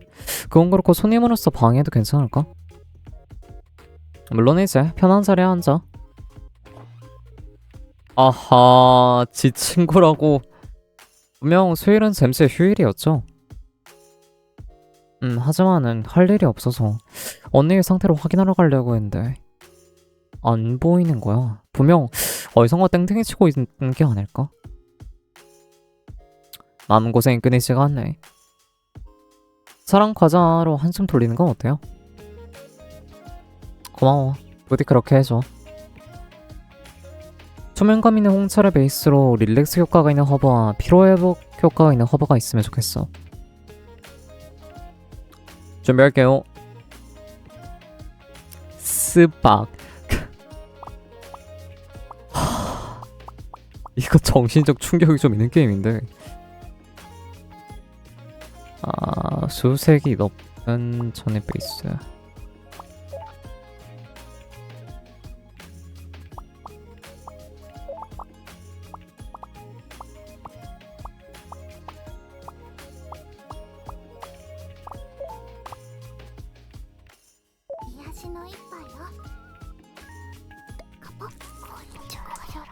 그건 그렇고 손님으로서 방해해도 괜찮을까? 물론이지. 편한 자리에 앉아. 아하, 지 친구라고. 분명 수요일은 잼스의 휴일이었죠? 하지만은 할 일이 없어서 언니의 상태를 확인하러 가려고 했는데 안 보이는 거야. 분명 어디선가 땡땡이 치고 있는 게 아닐까? 마음고생이 끊이지가 않네. 사랑 과자로 한숨 돌리는 건 어때요? 고마워. 부디 그렇게 해줘. 투명감 있는 홍차를 베이스로 릴렉스 효과가 있는 허브와 피로회복 효과가 있는 허브가 있으면 좋겠어. 준비할게요. 스박. 이거 정신적 충격이 좀 있는 게임인데. 수색이 높은 전의 베이스.癒しの一杯よカポッこれちょろちょろ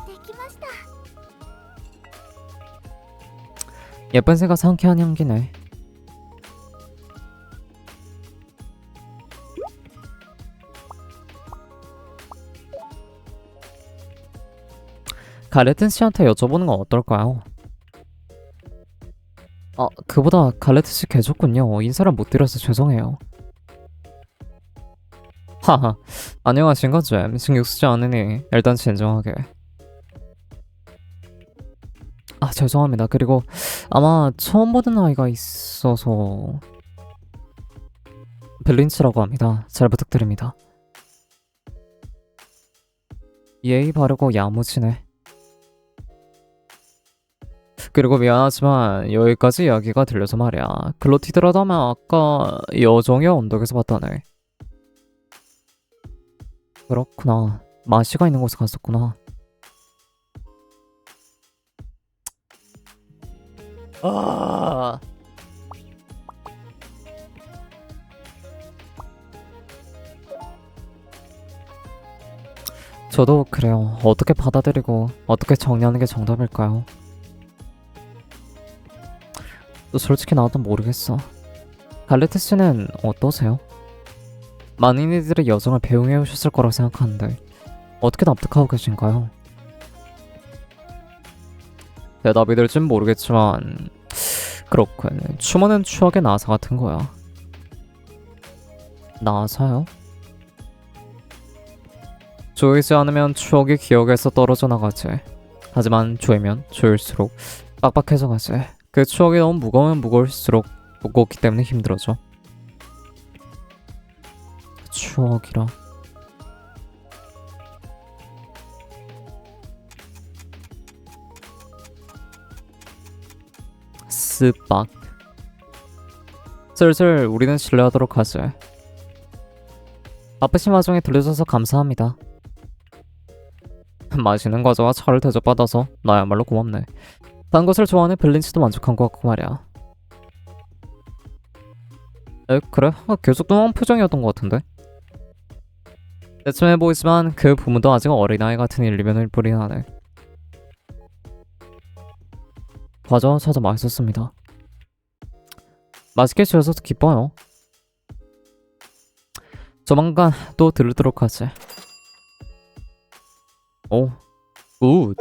できました 예쁜 새가 상쾌한 향기네. 가레튼 씨한테 여쭤보는 건 어떨까요? 아, 그보다 갈레트 씨 계셨군요. 인사를 못 드려서 죄송해요. 하하, 안녕하신가, 잼. 신경 쓰지 않으니 일단 진정하게. 아, 죄송합니다. 그리고 아마 처음 보는 아이가 있어서 벨린치라고 합니다. 잘 부탁드립니다. 예의 바르고 야무지네. 그리고 미안하지만 여기까지 이야기가 들려서 말이야. 글로티드라다면 아까 여정의 언덕에서 봤다네. 그렇구나. 마시가 있는 곳에 갔었구나. 아, 저도 그래요. 어떻게 받아들이고 어떻게 정리하는 게 정답일까요? 또 솔직히 나도 모르겠어. 갈레트 씨는 어떠세요? 많은 이들의 여정을 배웅해 오셨을 거라고 생각하는데 어떻게 납득하고 계신가요? 대답이 될진 모르겠지만 그렇군. 추모는 추억의 나사 같은 거야. 나사요? 조이지 않으면 추억이 기억에서 떨어져 나가지. 하지만 조이면 조일수록 빡빡해져 가지. 그 추억이 너무 무거우면 무거울수록 무겁기 때문에 힘들어져. 추억이라. 스빡. 슬슬 우리는 실례하도록 하지. 바쁘신 와중에 들려줘서 감사합니다. 맛있는 과자와 차를 대접받아서 나야말로 고맙네. 단 것을 좋아하는 벨린치도 만족한 것 같고 말이야. 에, 그래? 계속 뚱한 표정이었던 것 같은데? 대충해 보이지만 그 부모도 아직 어린아이 같은 일리면을 뿌리나네. 과자와 차도 맛있었습니다. 맛있게 지어서 기뻐요. 조만간 또 들르도록 하지. 오, 굿.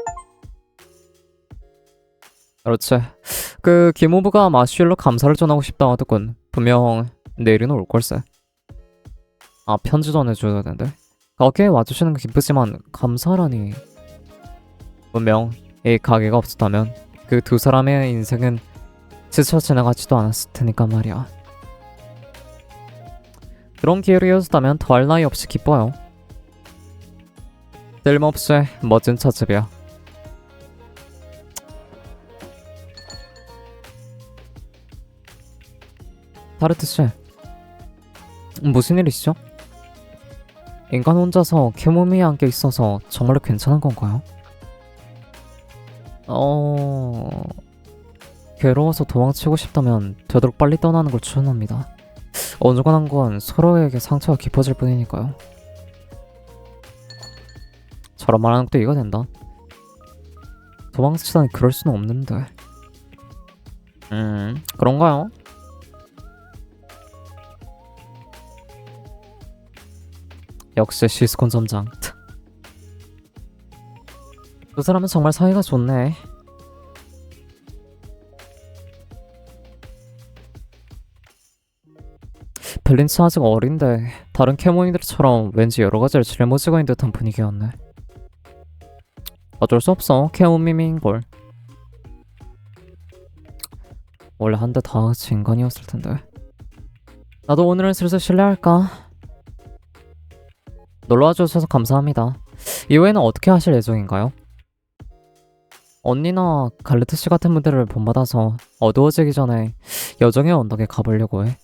그렇지. 그 김호부가 마슈엘로 감사를 전하고 싶다 하더군. 분명 내일은 올 걸세. 아, 편지 전해줘야 되는데. 가게에 와주시는 거 기쁘지만 감사라니. 분명 이 가게가 없었다면 그 두 사람의 인생은 스쳐 지나가지도 않았을 테니까 말이야. 그런 기회를 이어졌다면 더할 나위 없이 기뻐요. 쓸모없이 멋진 차집이야. 타르트씨, 무슨 일이시죠? 인간 혼자서 캐모미에 안겨 있어서 정말로 괜찮은 건가요? 괴로워서 도망치고 싶다면 되도록 빨리 떠나는 걸 추천합니다. 어중간한 건 서로에게 상처가 깊어질 뿐이니까요. 저런 말하는 것도 이해가 된다. 도망치다니 그럴 수는 없는데. 그런가요? 역시 시스콘 점장. 두 사람은 정말 사이가 좋네. 벨린치 아직 어린데 다른 캐모니들처럼 왠지 여러 가지를 짊어지고 있는 듯한 분위기였네. 어쩔 수 없어. 캐모미미인걸. 원래 한 대 다 같이 인간이었을 텐데. 나도 오늘은 슬슬 실례할까? 놀러와 주셔서 감사합니다. 이후에는 어떻게 하실 예정인가요? 언니나 갈레트 씨 같은 분들을 본받아서 어두워지기 전에 여정의 언덕에 가보려고 해.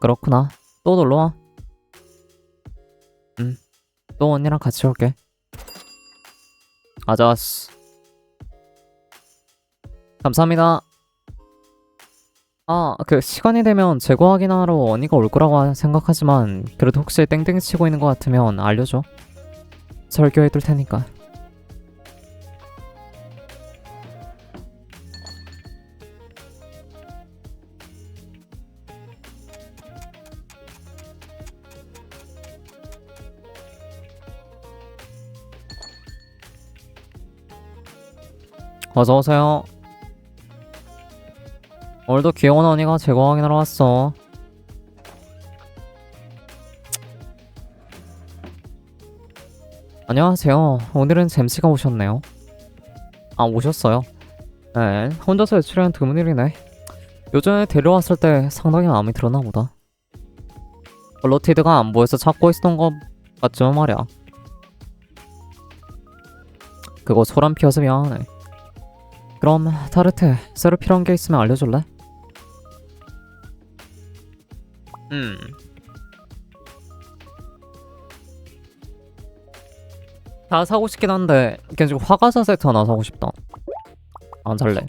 그렇구나. 또 놀러와. 또 언니랑 같이 올게. 아자스. 감사합니다. 아, 그 시간이 되면 재고 확인하러 언니가 올 거라고 생각하지만 그래도 혹시 땡땡이 치고 있는 것 같으면 알려줘. 설교해둘 테니까. 어서오세요. 오늘도 귀여운 언니가 제거 확인하러 왔어. 안녕하세요. 오늘은 잼씨가 오셨네요. 아, 오셨어요? 네, 혼자서 외출하는 드문 일이네. 요전에 데려왔을 때 상당히 마음에 들었나 보다. 블러티드가 안 보여서 찾고 있었던 것 같지만 말이야. 그거 소란 피워서 미안하네. 그럼 타르트, 새로 필요한 게 있으면 알려줄래? 다 사고 싶긴 한데 그냥 지금 화가사 세트 하나 사고 싶다. 안 살래.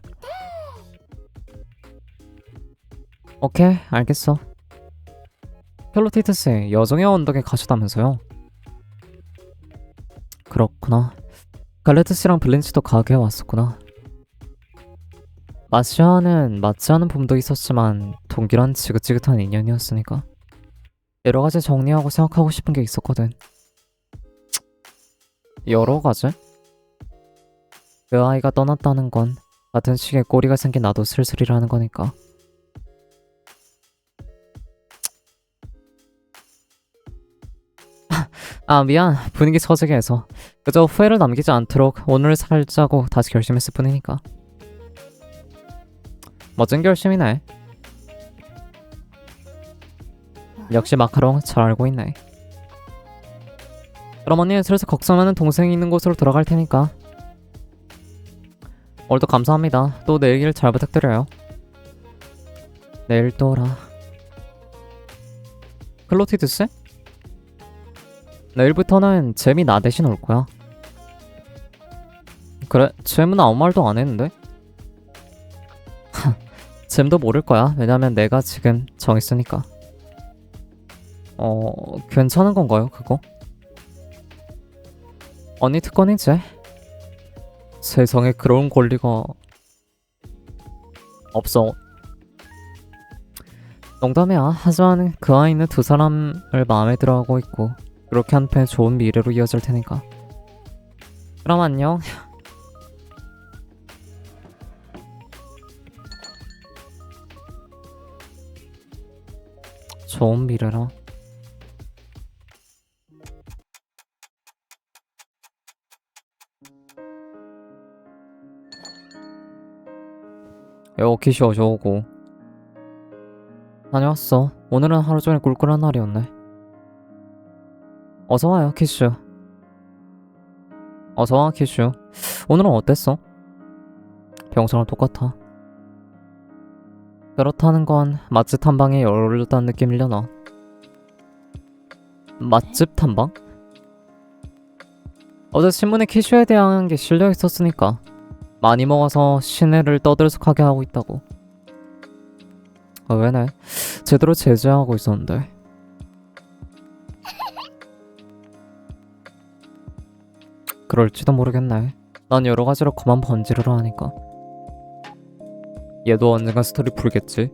오케이, 알겠어. 펠로티트스 여정의 언덕에 가셨다면서요? 그렇구나. 갈레트 씨랑 블린치도 가게에 왔었구나. 마시아는 맞지 않은 봄도 있었지만 동기란 지긋지긋한 인연이었으니까 여러 가지 정리하고 생각하고 싶은 게 있었거든. 여러 가지? 그 아이가 떠났다는 건 같은 시기에 꼬리가 생긴 나도 슬슬이라는 거니까. 아, 미안. 분위기 처지게 해서. 그저 후회를 남기지 않도록 오늘 살자고 다시 결심했을 뿐이니까. 멋진 결심이네. 역시 마카롱 잘 알고 있네. 그럼 언니 슬슬 걱정하는 동생이 있는 곳으로 들어갈 테니까. 오늘도 감사합니다. 또 내일 일 잘 부탁드려요. 내일 또라. 클로티드스? 내일부터는 잼이 나 대신 올 거야. 그래, 잼은 아무 말도 안 했는데? 잼도 모를 거야. 왜냐면 내가 지금 정했으니까. 괜찮은 건가요, 그거? 언니 특권이지. 세상에 그런 권리가 없어. 농담이야. 하지만 그 아이는 두 사람을 마음에 들어하고 있고 그렇게 한편 좋은 미래로 이어질 테니까. 그럼 안녕. 좋은 미래라. 오키시 어서오고. 다녀왔어. 오늘은 하루 종일 꿀꿀한 날이었네. 어서와요, 키슈. 어서와, 키슈. 오늘은 어땠어? 평소랑 똑같아. 그렇다는 건 맛집 탐방에 열렸다는 느낌이려나? 맛집 탐방? 어제 신문에 키슈에 대한 게 실려 있었으니까 많이 먹어서 시내를 떠들썩하게 하고 있다고. 왜네? 제대로 제재하고 있었는데. 그럴지도 모르겠네. 난 여러 가지로 그만 번지르르 하니까. 얘도 언젠가 스토리 풀겠지?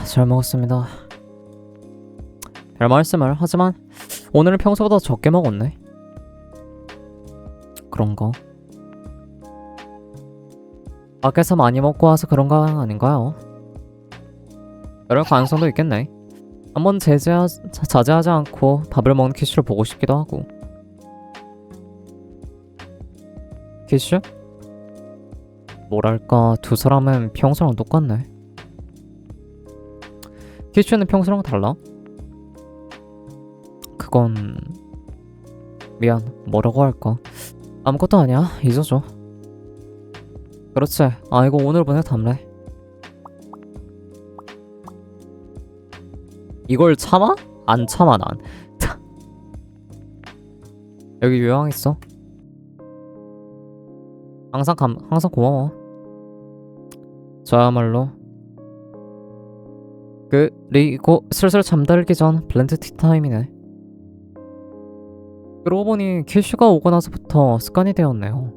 잘 먹었습니다. 별 말씀을. 하지만 오늘은 평소보다 적게 먹었네. 그런가? 밖에서 많이 먹고 와서 그런 거 아닌가요? 그럴 가능성도 있겠네. 한번 자제하지 않고 밥을 먹는 키슈를 보고 싶기도 하고. 키슈? 뭐랄까, 두 사람은 평소랑 똑같네. 키슈는 평소랑 달라? 그건... 미안, 뭐라고 할까? 아무것도 아니야, 잊어줘. 그렇지. 아이고, 오늘 보내 담래. 이걸 참아? 안 참아 난. 여기 요양 있어. 항상 고마워. 저야말로. 그리고 슬슬 잠들기 전 블렌드 티타임이네. 그러고 보니 키슈가 오고 나서부터 습관이 되었네요.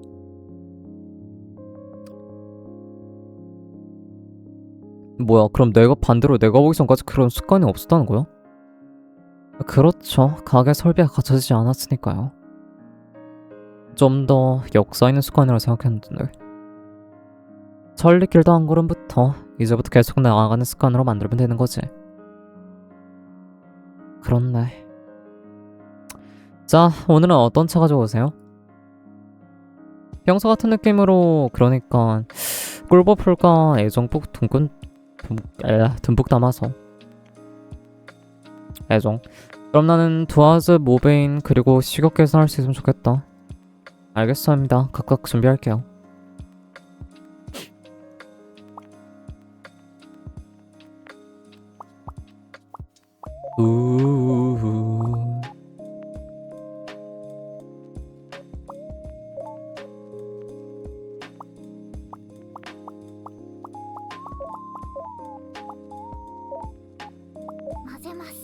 뭐야, 그럼 내가 반대로 내가 오기 전까지 그런 습관이 없었다는 거야? 그렇죠. 가게 설비가 갖춰지지 않았으니까요. 좀 더 역사 있는 습관이라 생각했는데 천리길도 한 걸음부터 이제부터 계속 나아가는 습관으로 만들면 되는 거지. 그렇네. 자, 오늘은 어떤 차 가져오세요? 평소 같은 느낌으로 그러니까 꿀버풀과 애정북 듬뿍 담아서 애정. 그럼 나는 두아즈 모베인 그리고 식욕 개선할 수 있으면 좋겠다. 알겠습니다. 각각 준비할게요. 우우.混ぜます。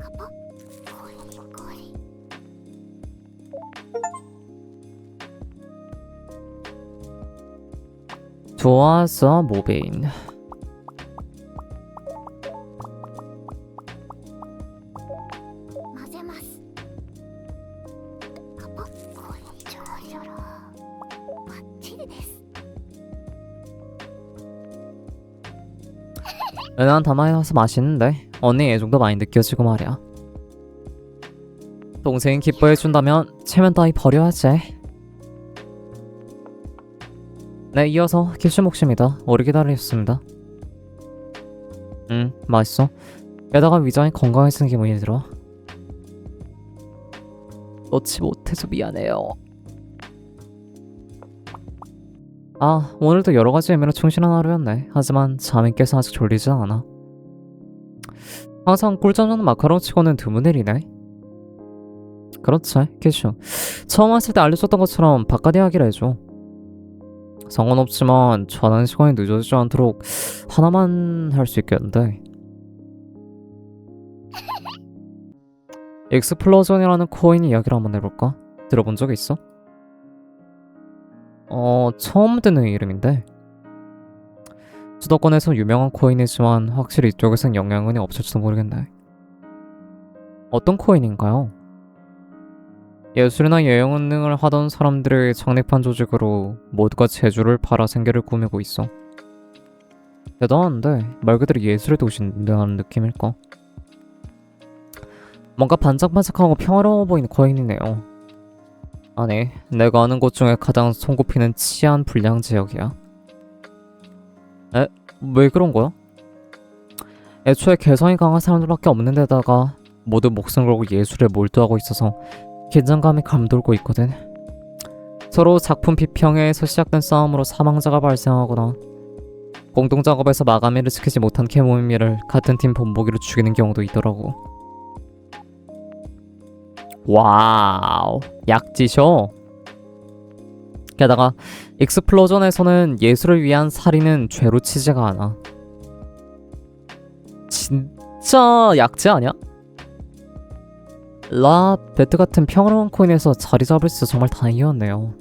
カポ氷。 좋아서 모베인. 은한 담아서 맛있는데 언니 애정도 많이 느껴지고 말이야. 동생이 기뻐해준다면 체면 따위 버려야지. 네, 이어서 키슈목심이다. 오래 기다리셨습니다. 맛있어. 게다가 위장이 건강해지는 기분이 들어. 놓지 못해서 미안해요. 아, 오늘도 여러가지 의미로 충실한 하루였네. 하지만 잠이 깨서 아직 졸리진 않아. 항상 꿀잠 자는 마카롱 치고는 드문 일이네. 그렇지, 키슈. 처음 왔을 때 알려줬던 것처럼 바깥 이야기를 해줘. 상관없지만 전화는 시간이 늦어지지 않도록 하나만 할 수 있겠는데. 익스플로전이라는 코인 이야기를 한번 해볼까? 들어본 적 있어? 처음 듣는 이름인데 수도권에서 유명한 코인이지만 확실히 이쪽에선 영향은 없을지도 모르겠네. 어떤 코인인가요? 예술이나 예영 등을 하던 사람들의 창립한 조직으로 모두가 재주를 팔아 생계를 꾸미고 있어. 대단한데 말 그대로 예술의 도시라는 느낌일까? 뭔가 반짝반짝하고 평화로워 보이는 코인이네요. 아니, 내가 아는 곳 중에 가장 손꼽히는 치안 불량 지역이야. 에? 왜 그런 거야? 애초에 개성이 강한 사람들밖에 없는 데다가 모두 목숨 걸고 예술에 몰두하고 있어서 긴장감이 감돌고 있거든. 서로 작품 비평에서 시작된 싸움으로 사망자가 발생하거나 공동작업에서 마감일을 지키지 못한 캐모미를 같은 팀 본보기로 죽이는 경우도 있더라고. 와우, 약지셔. 게다가 익스플로전에서는 예술을 위한 살인은 죄로 치지가 않아. 진짜 약지 아니야? 베트 같은 평화로운 코인에서 자리 잡을 수 정말 다행이었네요.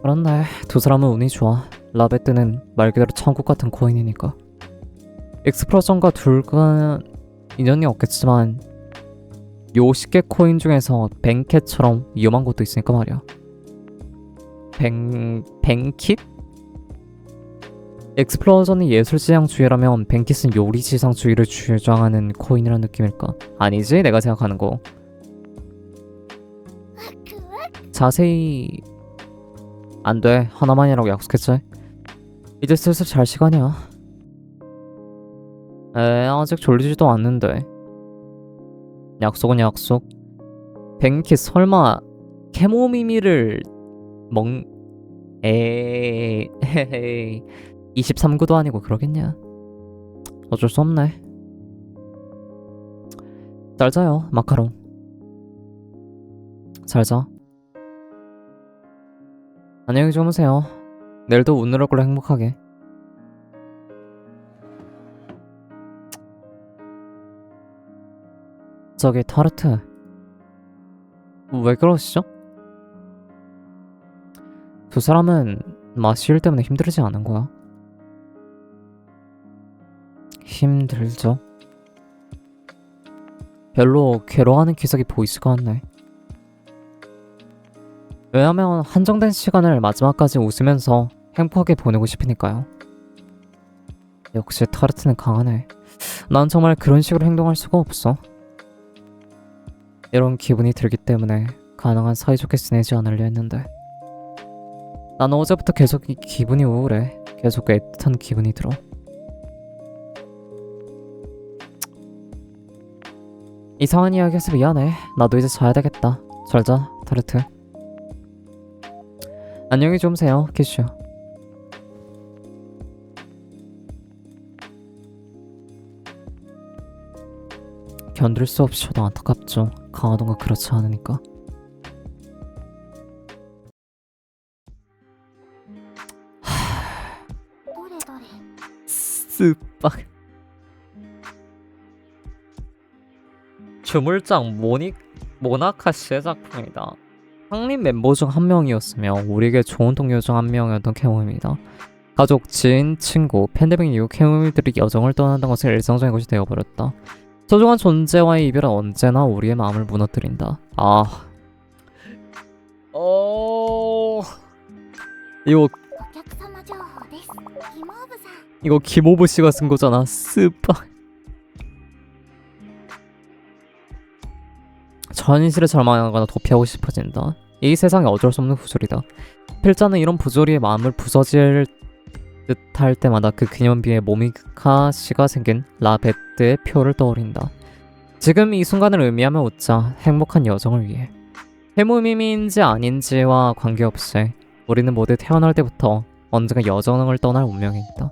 그런데 두 사람은 운이 좋아. 라베트는 말 그대로 천국 같은 코인이니까. 익스플로전과 둘은 인연이 없겠지만 요 10개 코인 중에서 뱅캣처럼 위험한 것도 있으니까 말이야. 뱅킷? 익스플로전이 예술지향주의라면 뱅킷은 요리지상주의를 주장하는 코인이란 느낌일까? 아니지, 내가 생각하는 거. 자세히 안돼, 하나만이라고 약속했지? 이제 슬슬 잘 시간이야. 아직 졸리지도 않는데. 약속은 약속. 뱅킷 설마 캐모미미를 헤헤이 23구도 아니고 그러겠냐? 어쩔 수 없네. 잘 자요, 마카롱. 잘 자. 안녕히 주무세요. 내일도 웃는 얼굴로 행복하게. 저기 타르트, 왜 그러시죠? 두 사람은 마시일 때문에 힘들지 않은 거야? 힘들죠? 별로 괴로워하는 기색이 보이지가 않네. 왜냐면 한정된 시간을 마지막까지 웃으면서 행복하게 보내고 싶으니까요. 역시 타르트는 강하네. 난 정말 그런 식으로 행동할 수가 없어. 이런 기분이 들기 때문에 가능한 사이좋게 지내지 않으려 했는데 나는 어제부터 계속 이 기분이 우울해. 계속 애틋한 기분이 들어. 이상한 이야기해서 미안해. 나도 이제 자야 되겠다. 잘 자, 타르트. 안녕히 주무세요, 키슈. 견딜 수 없이 저도 안타깝죠. 강하던가 그렇지 않으니까. 스빡. 주물장 모나카시의 작품이다. 상림 멤버 중 한 명이었으며 우리에게 좋은 동료 중 한 명이었던 캐모입니다. 가족, 지인, 친구, 팬데믹 이후 캐모들이 여정을 떠난다는 것은 일상적인 것이 되어버렸다. 소중한 존재와의 이별은 언제나 우리의 마음을 무너뜨린다. 이거 김오브 씨가 쓴 거잖아. 스파. 전실에 절망하거나 도피하고 싶어진다. 이 세상에 어쩔 수 없는 구조리다. 필자는 이런 부조리의 마음을 부서질 듯할 때마다 그 기념비에 모미카 씨가 생긴 라베트의 표를 떠올린다. 지금 이 순간을 의미하며 웃자. 행복한 여정을 위해. 해무미미인지 아닌지와 관계없이 우리는 모두 태어날 때부터 언젠가 여정을 떠날 운명이 있다.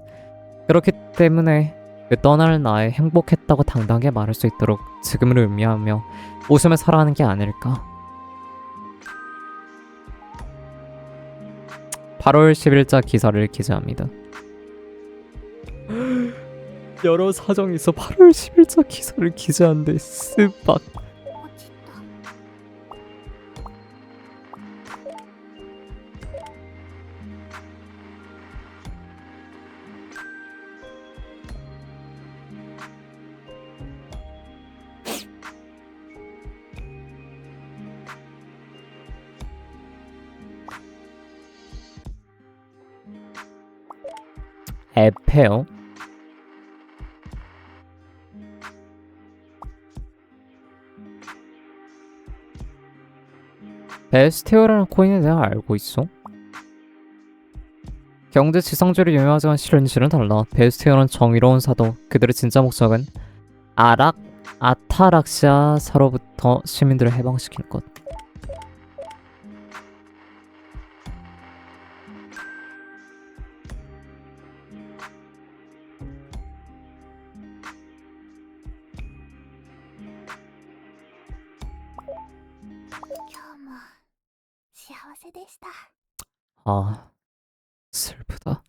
그렇기 때문에 그 떠날 나의 행복했다고 당당하게 말할 수 있도록 지금을 의미하며 웃으며 살아가는 게 아닐까. 8월 10일자 기사를 기재합니다. 여러 사정이 있어 8월 10일자 기사를 기재한대. 스박. 에페요? 베스티어라는 코인에 대해 알고 있어? 경제 지상주의를 유명하지만 실은 달라. 베스티어는 정의로운 사도, 그들의 진짜 목적은 아타락시아사로부터 시민들을 해방시키는 것. 아, 슬프다.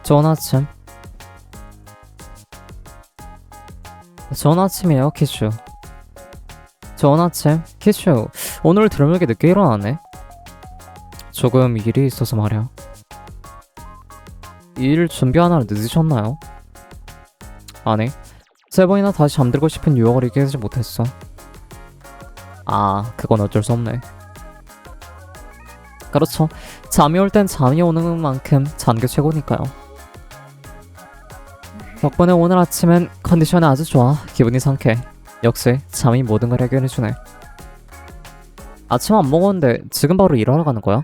좋은 아침. 좋은 아침이에요, 키슈. 좋은 아침, 키슈. 오늘 드물게 늦게 일어나네. 조금 일이 있어서 말이야. 일 준비하느라 늦으셨나요? 아니, 3번이나 다시 잠들고 싶은 유혹을 이기지 못했어. 그건 어쩔 수 없네. 그렇죠. 잠이 올 땐 잠이 오는 만큼 자는 게 최고니까요. 덕분에 오늘 아침엔 컨디션이 아주 좋아. 기분이 상쾌. 역시 잠이 모든 걸 해결해주네. 아침 안 먹었는데 지금 바로 일하러 가는 거야?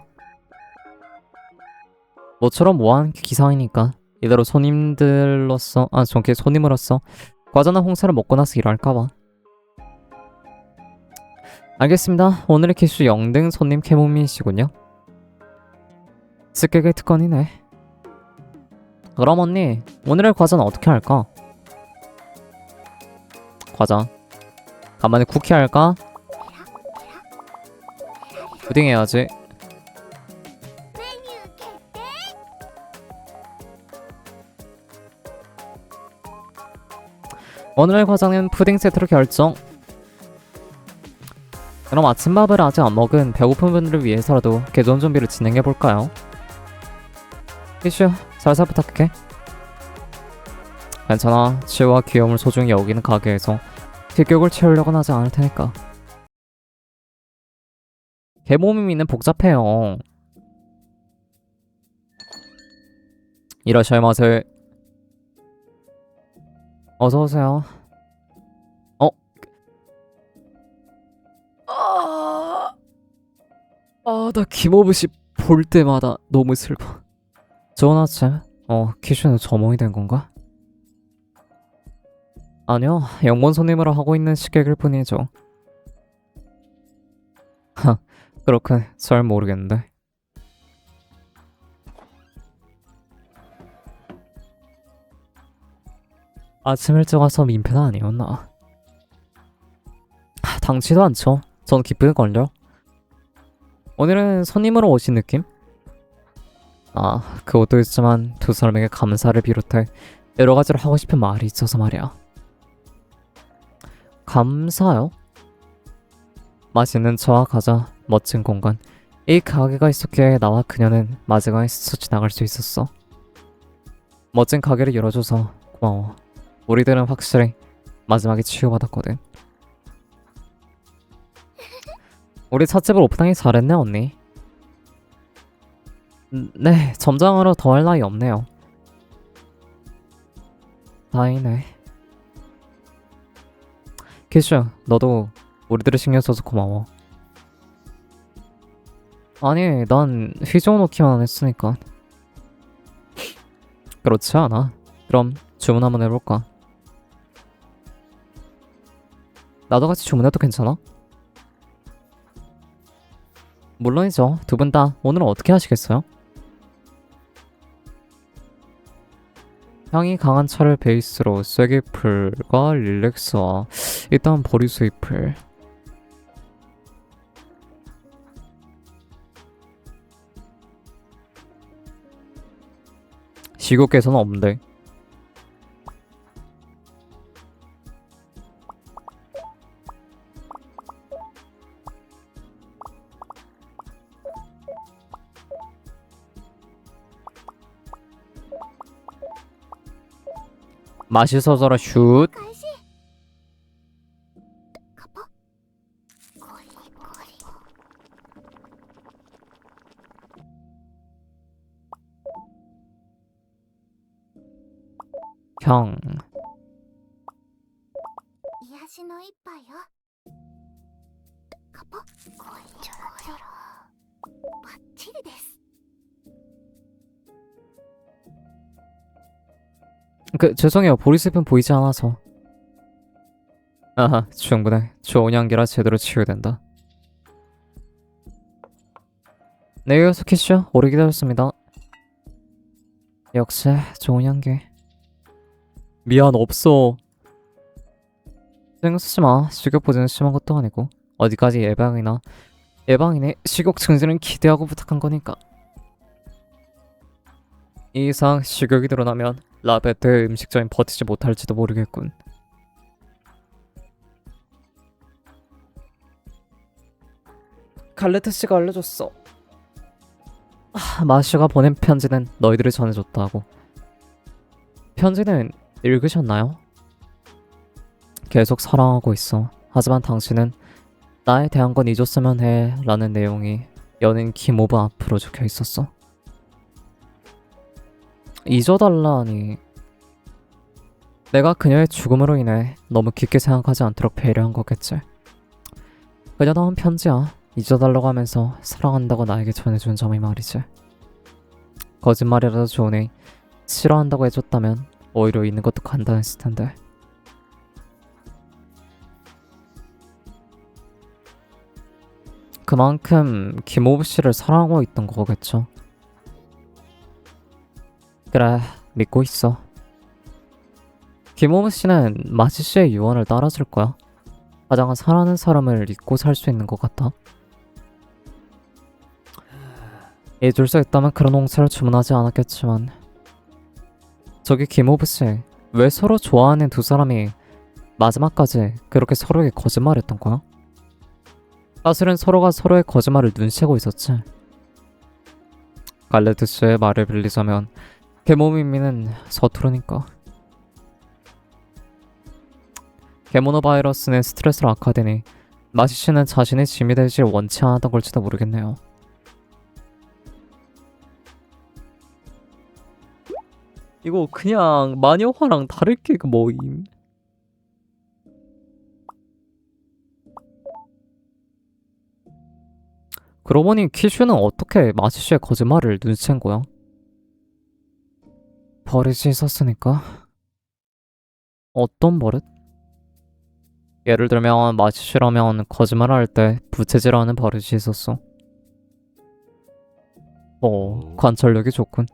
모처럼 모한 기상이니까 이대로 손님으로서 과자나 홍차를 먹고 나서 일할까봐. 알겠습니다. 오늘의 키슈 영등 손님 캐모민씨군요. 습격의 특권이네. 그럼 언니, 오늘의 과자는 어떻게 할까? 과자 간만에 쿠키 할까? 푸딩 해야지. 오늘의 과자는 푸딩 세트로 결정. 그럼 아침밥을 아직 안 먹은 배고픈 분들을 위해서라도 개전 준비를 진행해볼까요? 키슈, 살살 부탁해. 괜찮아. 치유와 귀여움을 소중히 여기는 가게에서 뒷격을 채우려고는 하지 않을 테니까. 개몸이는 복잡해요. 이라샤이마세. 어서 오세요. 나 김오브씨 볼 때마다 너무 슬퍼. 좋은 아침. 키슈는 점원이 된 건가? 아니요, 영본 손님으로 하고 있는 식객일 뿐이죠. 하, 그렇군. 잘 모르겠는데. 아침 일찍 와서 민폐는 아니었나? 당치도 않죠. 전 기쁘걸요. 오늘은 손님으로 오신 느낌? 그것도 있지만 두 사람에게 감사를 비롯해 여러 가지로 하고 싶은 말이 있어서 말이야. 감사요? 맛있는 차와 과자, 멋진 공간. 이 가게가 있었기에 나와 그녀는 마지막에 스쳐 지나갈 수 있었어. 멋진 가게를 열어줘서 고마워. 우리들은 확실히 마지막에 치유받았거든. 우리 찻집을 오픈하기 잘했네, 언니. 네, 점장으로 더 할 나위 없네요. 다행이네. 키슈, 너도 우리들을 신경 써서 고마워. 아니, 난 휘저어놓기만 했으니까. 그렇지 않아. 그럼 주문 한번 해볼까? 나도 같이 주문해도 괜찮아? 물론이죠. 두 분 다 오늘은 어떻게 하시겠어요? 향이 강한 차를 베이스로 쐐기풀과 릴렉스와 일단 보리수잎을. 식욕께서는 없는데. 맛있어져라 슛. 開始カポゴリゴリ 형. 癒しの一杯よカポゴリゴリバッチリです 죄송해요. 보리스잎은 보이지 않아서. 아하, 충분해. 좋은 향기라 제대로 치유된다. 네, 이어서 키슈. 오래 기다렸습니다. 역시 좋은 향기. 미안, 없어. 신경 쓰지 마. 식욕 보증은 심한 것도 아니고 어디까지 예방이네. 식욕 증진은 기대하고 부탁한 거니까. 이 이상 식욕이 드러나면 라베트의 음식점이 버티지 못할지도 모르겠군. 갈레트 씨가 알려줬어. 마슈가 보낸 편지는 너희들을 전해줬다고. 편지는 읽으셨나요? 계속 사랑하고 있어. 하지만 당신은 나에 대한 건 잊었으면 해 라는 내용이 연인 김오브 앞으로 적혀 있었어. 잊어달라니. 내가 그녀의 죽음으로 인해 너무 깊게 생각하지 않도록 배려한 거겠지. 그녀 나온 편지야. 잊어달라고 하면서 사랑한다고 나에게 전해준 점이 말이지. 거짓말이라도 좋으니 싫어한다고 해줬다면 오히려 있는 것도 간단했을 텐데. 그만큼 김오브 씨를 사랑하고 있던 거겠죠. 그래, 믿고 있어. 김오브 씨는 마시 씨의 유언을 따라줄 거야. 가장 사랑하는 사람을 잊고 살 수 있는 것 같아. 잊을 수 있다면 그런 홍차를 주문하지 않았겠지만. 저기 김오브 씨, 왜 서로 좋아하는 두 사람이 마지막까지 그렇게 서로에게 거짓말했던 거야? 사실은 서로가 서로의 거짓말을 눈치채고 있었지. 갈레트 씨의 말을 빌리자면 개모미미는 서투르니까. 개모노 바이러스는 스트레스를 악화되니 마시씨는 자신의 짐이 되질 원치 않았던 걸지도 모르겠네요. 이거 그냥 마녀화랑 다를 게 그 뭐임. 그러고 보니 퀴슈는 어떻게 마시씨의 거짓말을 눈치챈 거야? 버릇이 있었으니까. 어떤 버릇? 예를 들면 마시씨라면 거짓말을 할 때 부채질하는 버릇이 있었어. 관찰력이 좋군.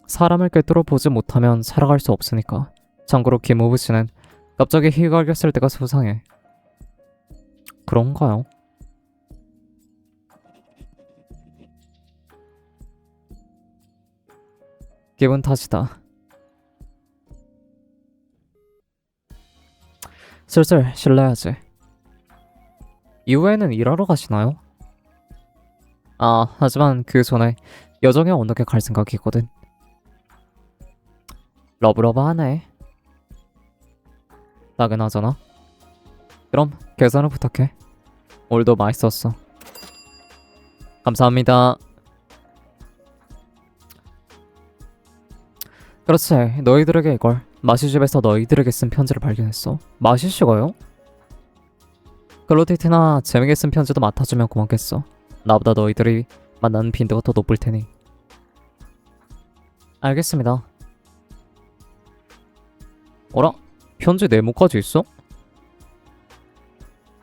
사람을 꿰뚫어 보지 못하면 살아갈 수 없으니까. 참고로 김우부 씨는 갑자기 휘갈겼을 때가 수상해. 그런가요? 기분 탓이다. 슬슬 실례하지. 이후에는 일하러 가시나요? 하지만 그 전에 여정의 언덕에 갈 생각이거든. 러브러브하네. 나근하잖아. 그럼 계산을 부탁해. 오늘도 맛있었어. 감사합니다. 그렇지. 너희들에게 이걸 마시집에서 너희들에게 쓴 편지를 발견했어. 마시씨가요? 글로티티나 재밌게 쓴 편지도 맡아주면 고맙겠어. 나보다 너희들이 만나는 빈도가 더 높을 테니. 알겠습니다. 어라? 편지 네모까지 있어?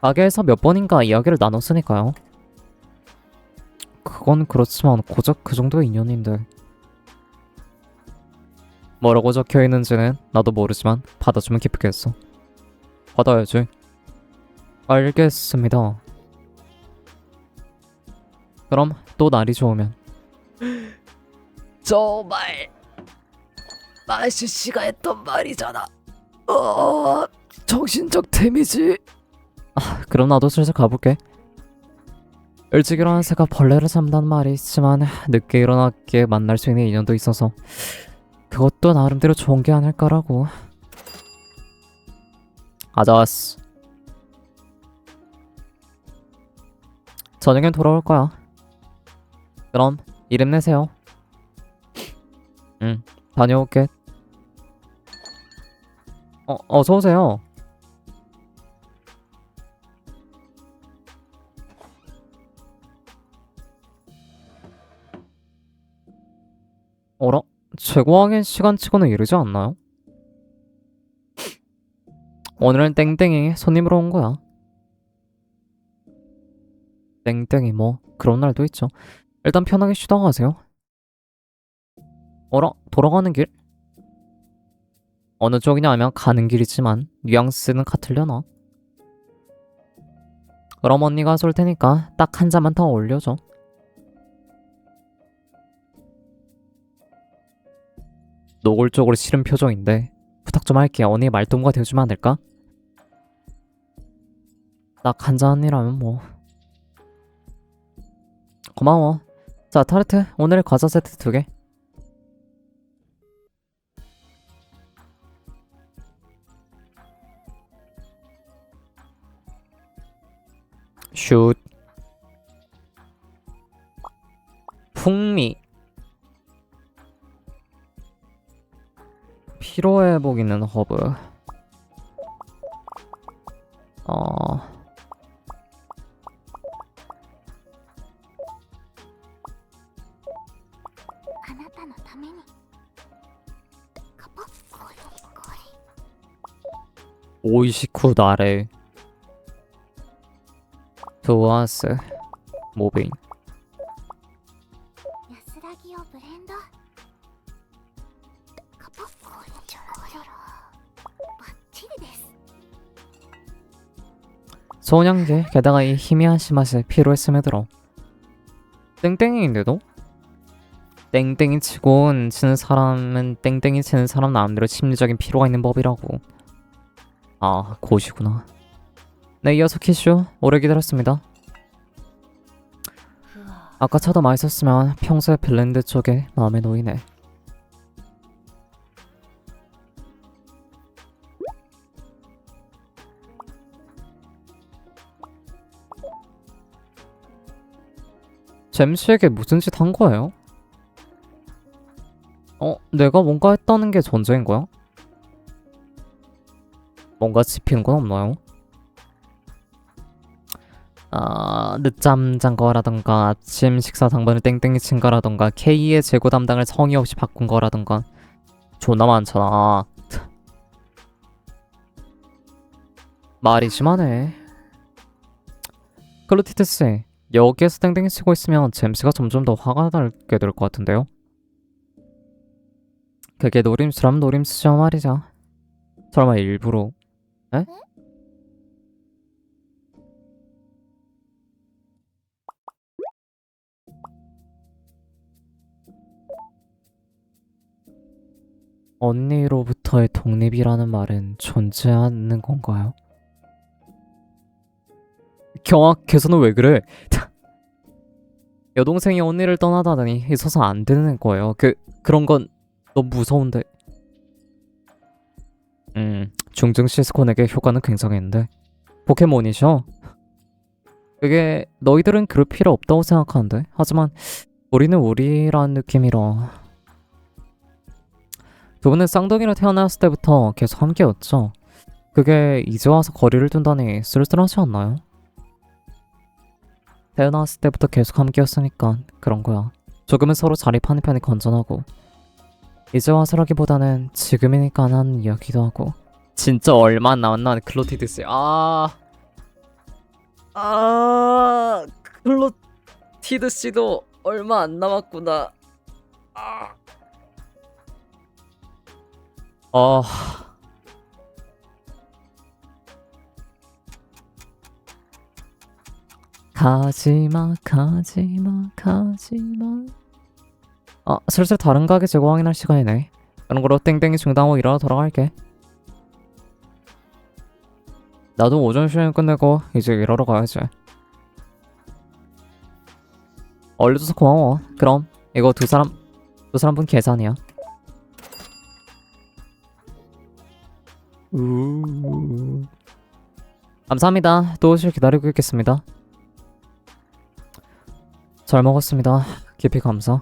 가게에서 몇 번인가 이야기를 나눴으니까요. 그건 그렇지만 고작 그 정도의 인연인데. 뭐라고 적혀있는지는 나도 모르지만 받아주면 기쁘겠어. 받아야지. 알겠습니다. 그럼 또 날이 좋으면. 저 말 마시씨가 했던 말이잖아. 정신적 데미지. 그럼 나도 슬슬 가볼게. 일찍 일어난 새가 벌레를 잡는다는 말이 있지만 늦게 일어났기에 만날 수 있는 인연도 있어서 그것도 나름대로 좋은 게 아닐까라고. 아자스. 저녁엔 돌아올 거야. 그럼 이름 내세요. 응, 다녀올게. 어서 오세요. 어라? 제고하기엔 시간치고는 이르지 않나요? 오늘은 땡땡이 손님으로 온 거야. 땡땡이 뭐 그런 날도 있죠. 일단 편하게 쉬다가 가세요. 어라? 돌아가는 길? 어느 쪽이냐 하면 가는 길이지만 뉘앙스는 같으려나? 그럼 언니가 쏠 테니까 딱 한 잔만 더 올려줘. 노골적으로 싫은 표정인데 부탁 좀 할게. 언니 말동무가 되어주면 안 될까? 딱 한 잔이라면 뭐. 고마워. 자, 타르트 오늘 과자 세트 2개. 슛. 풍미. 피로회복 있는 허브. 어... あなたのためにカポッコリコリ 오이시쿠 나레. 좋았어. 모베인. 安らぎをブレンドカポッコリチョロチョロバッチリです 소량계 게다가 이 희미한 맛에 피로에 스며들어. 땡땡이인데도? 땡땡이 치곤 치는 사람은 땡땡이 치는 사람 나름대로 심리적인 피로가 있는 법이라고. 아, 고시구나. 네, 이어서 키슈 오래 기다렸습니다. 아까 차도 맛있었으면 평소에 핀란드 쪽에 마음에 놓이네. 잼씨에게 무슨 짓 한 거예요? 내가 뭔가 했다는 게 전제인 거야? 뭔가 짚히는 건 없나요? 늦잠 잔 거라던가 아침 식사 당번을 땡땡이 친 거라던가 K의 재고 담당을 성의 없이 바꾼 거라던가 존나 많잖아. 말이 심하네. 클로티테스, 여기에서 땡땡이 치고 있으면 잼스가 점점 더 화가 나게 될 것 같은데요? 그게 노림수라면 노림수죠 말이죠. 설마 일부러 에? 언니로부터의 독립이라는 말은 존재하지 않는 건가요? 경악, 개선은 왜 그래? 여동생이 언니를 떠나다니 있어서 안 되는 거예요. 그런 건 너무 무서운데. 중증 시스콘에게 효과는 굉장했는데. 포켓몬이셔? 그게 너희들은 그럴 필요 없다고 생각하는데. 하지만 우리는 우리란 느낌이라. 두 분은 쌍둥이로 태어났을 때부터 계속 함께였죠. 그게 이제 와서 거리를 둔다니 쓸쓸하지 않나요? 태어났을 때부터 계속 함께였으니까 그런 거야. 조금은 서로 자립하는 편이 건전하고 이제 와서라기보다는 지금이니까 하는 이야기도 하고. 진짜 얼마 안 남았나 클로티드스. 클로티드씨도 얼마 안 남았구나. 가지마. 슬슬 다른 가게 재고 확인할 시간이네. 그런 거로 땡땡이 중단하고 일하러 돌아갈게. 나도 오전 시간 끝내고 이제 일하러 가야지. 알려줘서 고마워. 그럼 이거 두 사람분 계산이야. 감사합니다. 또 오실 기다리고 있겠습니다. 잘 먹었습니다. 깊이 감사.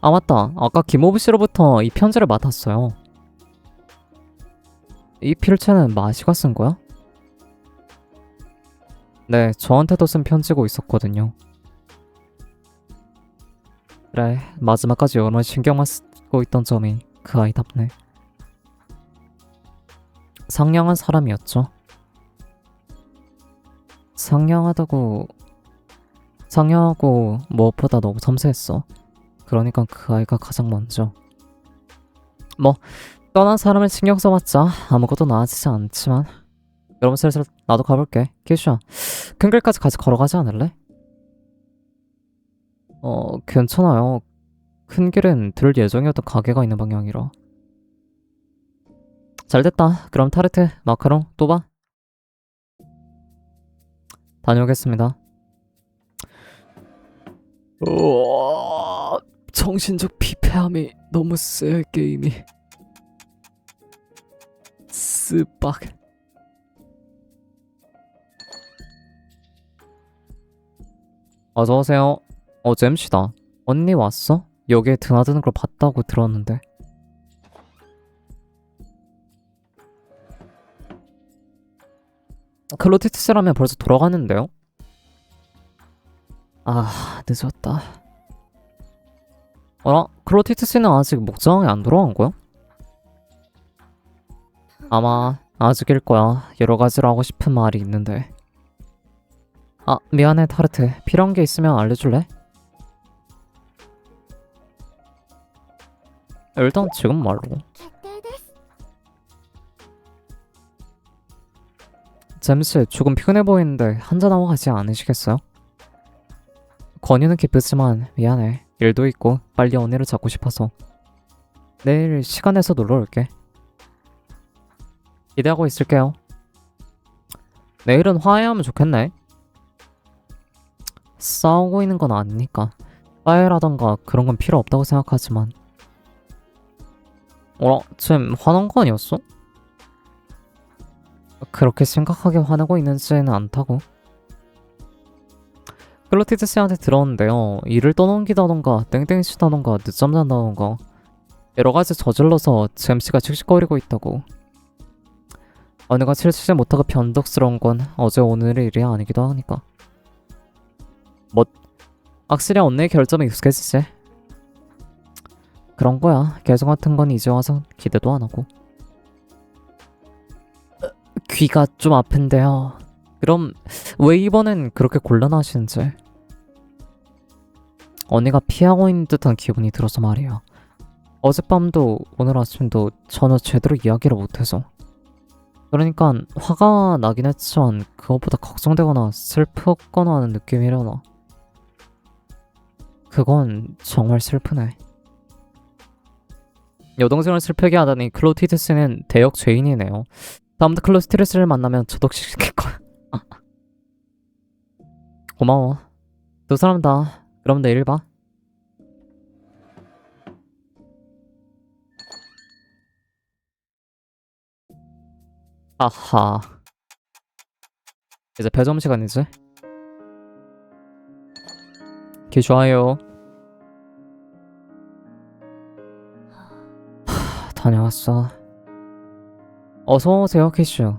맞다. 아까 김호부 씨로부터 이 편지를 맡았어요. 이 필체는 마시가 쓴 거야? 네, 저한테도 쓴 편지고 있었거든요. 그래, 마지막까지 얼마나 신경만 쓰고 있던 점이 그 아이답네. 상냥한 사람이었죠. 상냥하고 무엇보다 너무 섬세했어. 그러니까 그 아이가 가장 먼저. 뭐 떠난 사람을 신경 써봤자 아무것도 나아지지 않지만. 그럼 슬슬 나도 가볼게. 키슈야, 큰 길까지 같이 걸어가지 않을래? 괜찮아요. 큰 길은 들 예정이었던 가게가 있는 방향이라. 잘됐다. 그럼 타르트, 마카롱 또 봐. 다녀오겠습니다. 정신적 피폐함이 너무 세. 게임이 스빡. 어서오세요. 잼씨다. 언니 왔어? 여기에 드나드는 걸 봤다고 들었는데. 클로티스라면 벌써 돌아갔는데요? 늦었다. 클로티스는 아직 목장에 안 돌아간 거야? 아마 아직일 거야. 여러 가지로 하고 싶은 말이 있는데. 미안해 타르트. 필요한 게 있으면 알려줄래? 일단 지금 말로. 決定です。 잼씨, 조금 피곤해 보이는데 한잔하고 가지 않으시겠어요? 권유는 기쁘지만 미안해. 일도 있고 빨리 언니를 잡고 싶어서. 내일 시간 내서 놀러 올게. 기대하고 있을게요. 내일은 화해하면 좋겠네. 싸우고 있는 건 아니니까. 화해라던가 그런 건 필요 없다고 생각하지만. 쟤 화난 거 아니었어? 그렇게 심각하게 화내고 있는지는 않다고. 클로티드 씨한테 들었는데요. 일을 떠넘기다던가 땡땡이 치다던가 늦잠 잔다던가 여러 가지 저질러서 잼씨가 씩씩거리고 있다고. 언니가 칠치지 못하고 변덕스러운 건 어제 오늘의 일이 아니기도 하니까. 뭐 확실히 언니의 결점에 익숙해지지. 그런 거야. 개성 같은 건 이제 와서 기대도 안 하고. 귀가 좀 아픈데요. 그럼 왜 이번엔 그렇게 곤란하시는지. 언니가 피하고 있는 듯한 기분이 들어서 말이야. 어젯밤도 오늘 아침도 전혀 제대로 이야기를 못해서. 그러니까 화가 나긴 했지만 그것보다 걱정되거나 슬프거나 하는 느낌이려나. 그건 정말 슬프네. 여동생을 슬프게 하다니 클로티드스는 대역 죄인이네요. 다음부터 클로티드스를 만나면 저독시킬 거야. 고마워. 두 사람 다. 그럼 내일 봐. 아하. 이제 배점 시간이지? 기 좋아요. 다녀왔어. 어서오세요, 키슈.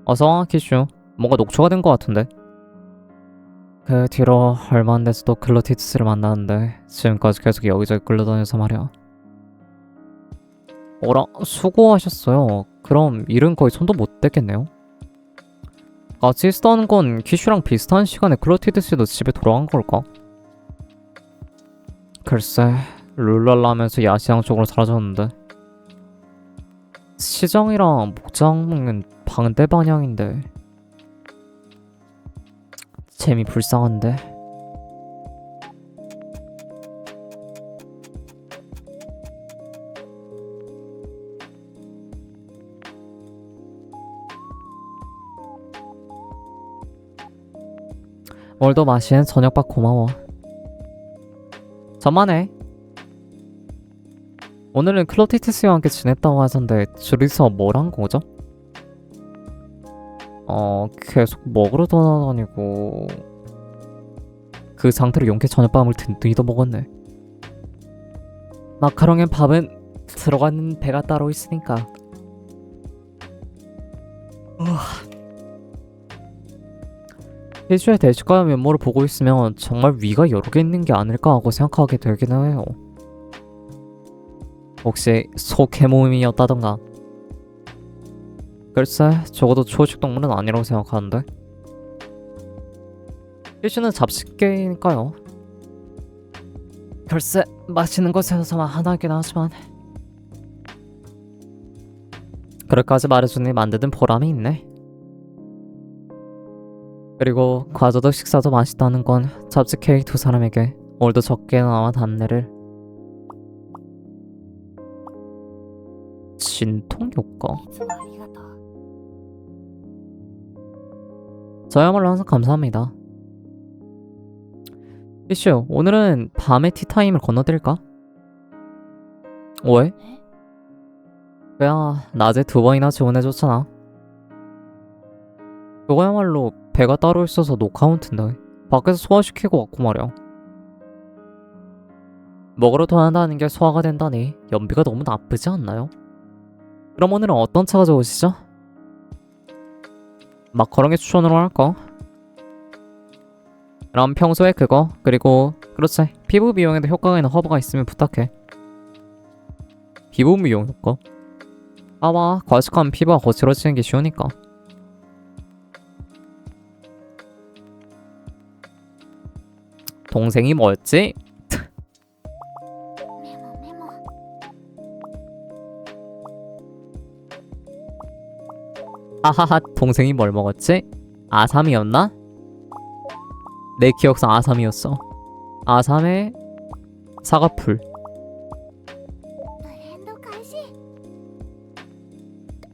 어서와, 키슈. 뭔가 녹초가 된 것 같은데? 그 뒤로 얼마 안 돼서 또 클로티드스를 만나는데 지금까지 계속 여기저기 끌려다녀서 말이야. 어라, 수고하셨어요. 그럼 일은 거의 손도 못 댔겠네요? 같이 있었다는 건 키슈랑 비슷한 시간에 클로티드스도 집에 돌아간 걸까? 글쎄, 룰랄라 하면서 야시장 쪽으로 사라졌는데. 시장이랑 목장은 반대 방향인데. 재미 불쌍한데. 오늘도 맛있는 저녁밥 고마워. 저만해. 오늘은 클로티티스와 함께 지냈다고 하던데 둘이서 뭘 한 거죠? 계속 먹으러 돌아다니고 그 상태로 용케 저녁밥을 든든히 더 먹었네. 마카롱엔 밥은 들어가는 배가 따로 있으니까. 희주의 대식가 면모를 보고 있으면 정말 위가 여러 개 있는 게 아닐까 하고 생각하게 되긴 해요. 혹시 소개모임이었다던가. 글쎄, 적어도 초식 동물은 아니라고 생각하는데. 희주는 잡식계니까요. 글쎄, 맛있는 것에서만 하나긴 하지만 그럴까지 말해주니 만드는 보람이 있네. 그리고 과자도 식사도 맛있다는 건 잡지 케이크 두 사람에게 오늘도 적게나마 답례를. 진통 효과? いつもありがとう。 저야말로 항상 감사합니다. 피슈, 오늘은 밤에 티타임을 건너드릴까? 왜? 에? 그야 낮에 2번이나 지원해줬잖아. 그거야말로 배가 따로 있어서 노카운트인데 밖에서 소화시키고 왔고 말이야. 먹으러 돌아다니는 게 소화가 된다니 연비가 너무 나쁘지 않나요? 그럼 오늘은 어떤 차가 좋으시죠? 마카롱의 추천으로 할까? 그럼 평소에 그거, 그리고 그렇지, 피부 미용에도 효과가 있는 허브가 있으면 부탁해. 피부 미용 효과? 아마 과식하면 피부가 거칠어지는 게 쉬우니까. 동생이 뭐였지? メモメモ。 하하하, 동생이 뭘 먹었지? 아삼이었나? 내 기억상 아삼이었어. 아삼에 사과풀. ブレンド開始。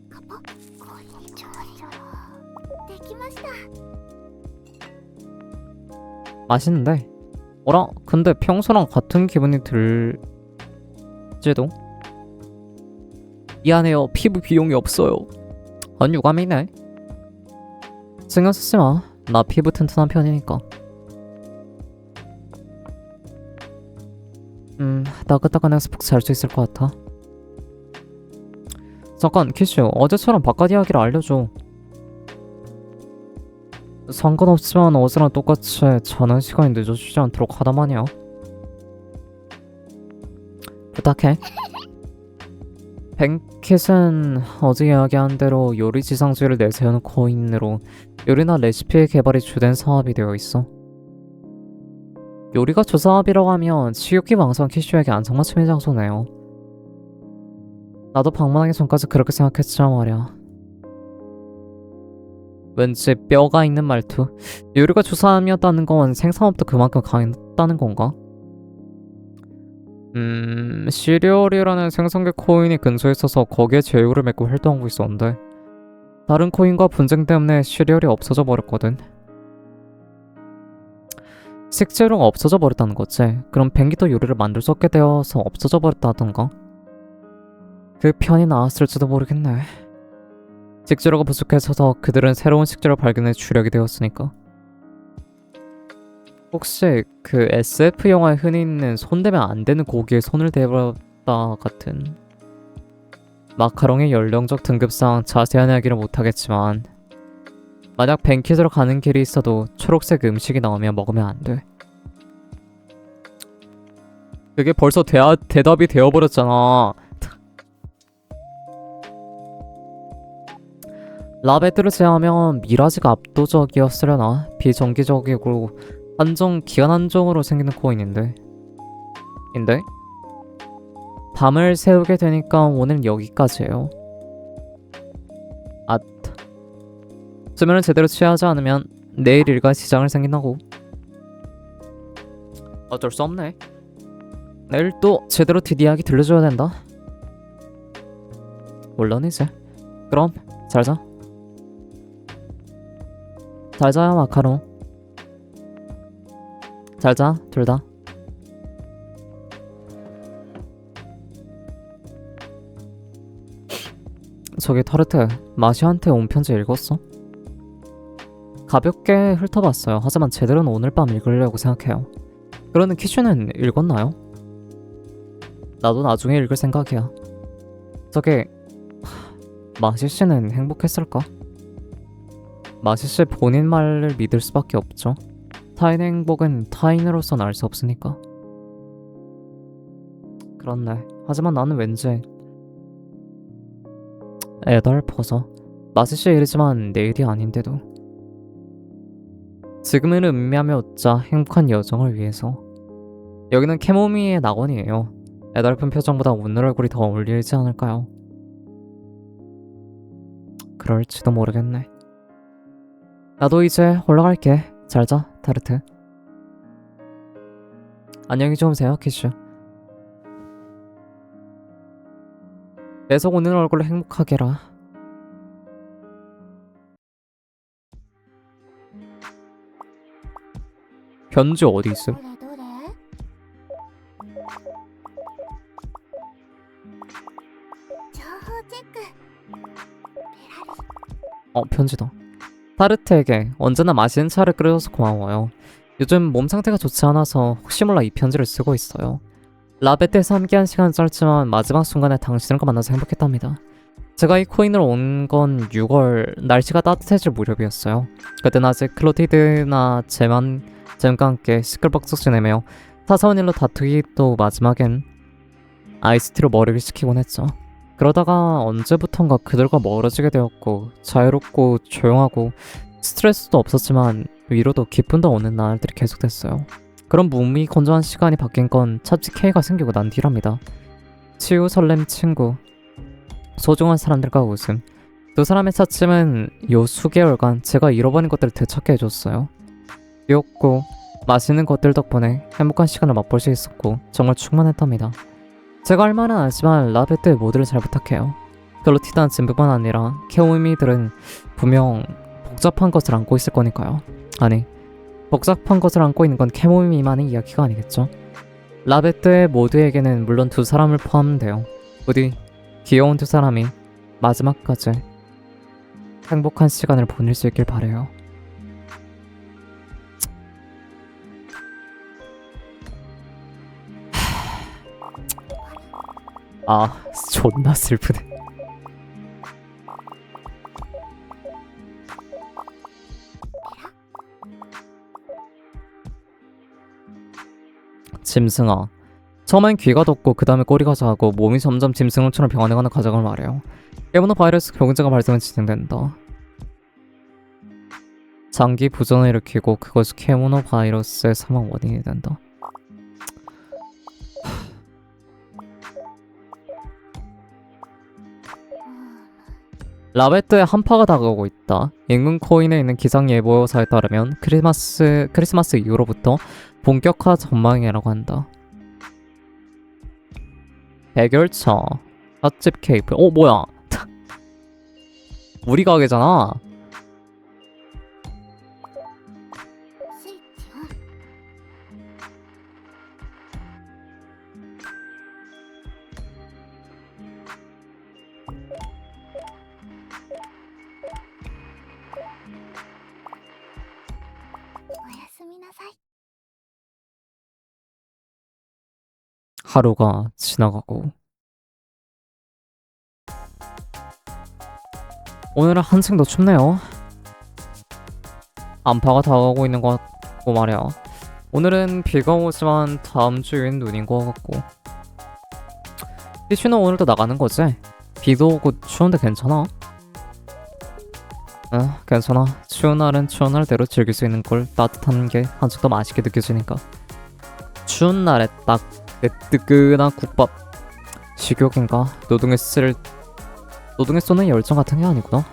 カポ。こんにちは。できました。 맛있는데. 어라? 근데 평소랑 같은 기분이 들지도? 미안해요. 피부 비용이 없어요. 유감이네. 신경 쓰지 마. 나 피부 튼튼한 편이니까. 따끈따끈해서 푹 잘 수 있을 것 같아. 잠깐 키슈, 어제처럼 바깥 이야기를 알려줘. 상관없지만 어제랑 똑같이 자는 시간이 늦어지지 않도록 하다마니야. 부탁해. 뱅킷은 어제 이야기한 대로 요리 지상주의를 내세우는 코인으로 요리나 레시피 개발이 주된 사업이 되어 있어. 요리가 주 사업이라고 하면 지옥기 왕성 키슈에게 안정만 취미 장소네요. 나도 방문하기 전까지 그렇게 생각했지만 말이야. 왠지 뼈가 있는 말투. 요리가 주 사업이었다는 건 생산업도 그만큼 강했다는 건가? 시리얼이라는 생성계 코인이 근처에 있어서 거기에 제휴를 맺고 활동하고 있었는데 다른 코인과 분쟁 때문에 시리얼이 없어져 버렸거든. 식재료가 없어져 버렸다는 거지. 그럼 뱅기도 요리를 만들 수 없게 되어서 없어져 버렸다던가? 그 편이 나았을지도 모르겠네. 식재료가 부족해져서 그들은 새로운 식재료 발견에 주력이 되었으니까. 혹시 그 SF 영화에 흔히 있는 손대면 안 되는 고기에 손을 대봤다 같은 마카롱의 연령적 등급상 자세한 이야기를 못하겠지만 만약 뱅킷으로 가는 길이 있어도 초록색 음식이 나오면 먹으면 안 돼. 그게 벌써 대답이 되어버렸잖아. 라베드를 제외하면 미라지가 압도적이었으려나. 비정기적이고 기간 한정으로 생기는 코인인데 밤을 새우게 되니까 오늘 여기까지예요. 수면을 제대로 취하지 않으면 내일 일과 지장을 생긴다고. 어쩔 수 없네. 내일 또 제대로 뒷이야기 들려줘야 된다. 물론이지. 그럼 잘자. 잘자요 마카롱. 잘자 둘 다. 저기 타르트, 마시한테 온 편지 읽었어? 가볍게 훑어봤어요. 하지만 제대로는 오늘 밤 읽으려고 생각해요. 그러는 키슈는 읽었나요? 나도 나중에 읽을 생각이야. 저기 마시씨는 행복했을까? 마시씨 본인 말을 믿을 수밖에 없죠. 타인의 행복은 타인으로서는 알 수 없으니까. 그렇네. 하지만 나는 왠지 애달퍼서. 마시씨의 일이지만 내 일이 아닌데도. 지금은 음미하며 웃자. 행복한 여정을 위해서. 여기는 캐모미의 낙원이에요. 애달픈 표정보다 웃는 얼굴이 더 어울리지 않을까요? 그럴지도 모르겠네. 나도 이제 올라갈게. 잘자 타르트. 안녕히 주무세요 키슈. 계속 웃는 얼굴로 행복하게라. 편지 어디 있음? どれどれ情報チェック。ペラリ。 편지다. 타르트에게 언제나 맛있는 차를 끓여줘서 고마워요. 요즘 몸 상태가 좋지 않아서 혹시 몰라 이 편지를 쓰고 있어요. 라베트에서 함께한 시간은 짧지만 마지막 순간에 당신과 만나서 행복했답니다. 제가 이 코인을 온 건 6월 날씨가 따뜻해질 무렵이었어요. 그땐 아직 클로티드나 잼과 함께 시끌벅적 지내며 사사원 일로 다투기도 마지막엔 아이스티로 머리를 식히곤 했죠. 그러다가 언제부턴가 그들과 멀어지게 되었고 자유롭고 조용하고 스트레스도 없었지만 위로도 기쁨도 오는 날들이 계속됐어요. 그런 무미 건조한 시간이 바뀐 건 차치 K가 생기고 난 뒤랍니다. 치유, 설렘, 친구, 소중한 사람들과 웃음. 두 사람의 차츰은 요 수개월간 제가 잃어버린 것들을 되찾게 해줬어요. 귀엽고 맛있는 것들 덕분에 행복한 시간을 맛볼 수 있었고 정말 충만했답니다. 제가 할 말은 아니지만 라베트 모두를 잘 부탁해요. 클로티드한 진부만 아니라 캐오미들은 분명 복잡한 것을 안고 있을 거니까요. 아니, 복잡한 것을 안고 있는 건 캐모미만의 이야기가 아니겠죠. 라베트의 모두에게는 물론 두 사람을 포함돼요. 부디 귀여운 두 사람이 마지막까지 행복한 시간을 보낼 수 있길 바래요. 아, 존나 슬프네. 짐승아. 처음엔 귀가 돋고 그 다음에 꼬리가 자고 몸이 점점 짐승처럼 변해가는 과정을 말해요. 깨문어 바이러스 경제가 발생은 진행된다. 장기 부전을 일으키고 그것이 캐모노 바이러스의 사망 원인이 된다. 라베트의 한파가 다가오고 있다. 인근 코인에 있는 기상 예보사에 따르면 크리스마스 이후로부터 본격화 전망이라고 한다. 백열차, 찻집 케이프. 뭐야? 우리 가게잖아. スイッチオン。おやすみなさい。 하루가 지나가고 오늘은 한층 더 춥네요. 안파가 다가오고 있는 것 같고 말이야. 오늘은 비가 오지만 다음 주엔 눈인 것 같고. 피쉬는 오늘도 나가는 거지? 비도 오고 추운데 괜찮아? 괜찮아. 추운 날은 추운 날대로 즐길 수 있는 걸 따뜻한 게 한층 더 맛있게 느껴지니까. 추운 날에 딱 뜨끈한 국밥. 식욕인가? 노동에 쏘는 열정 같은 게 아니구나.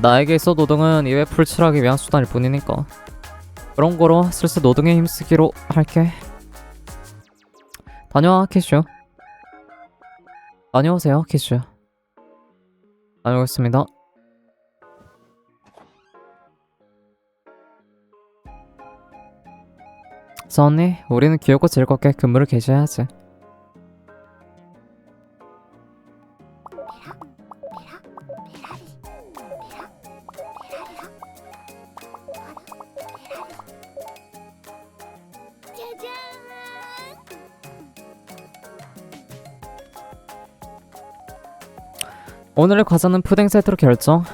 나에게 있어 노동은 입에 풀칠하기 위한 수단일 뿐이니까. 그런 거로 슬슬 노동에 힘쓰기로 할게. 다녀와, 키슈. 다녀오세요, 키슈. 다녀오겠습니다. 언니, 우리는 귀엽고 즐겁게 근무를 개시해야지. 오늘의 과자는 푸딩 세트로 결정.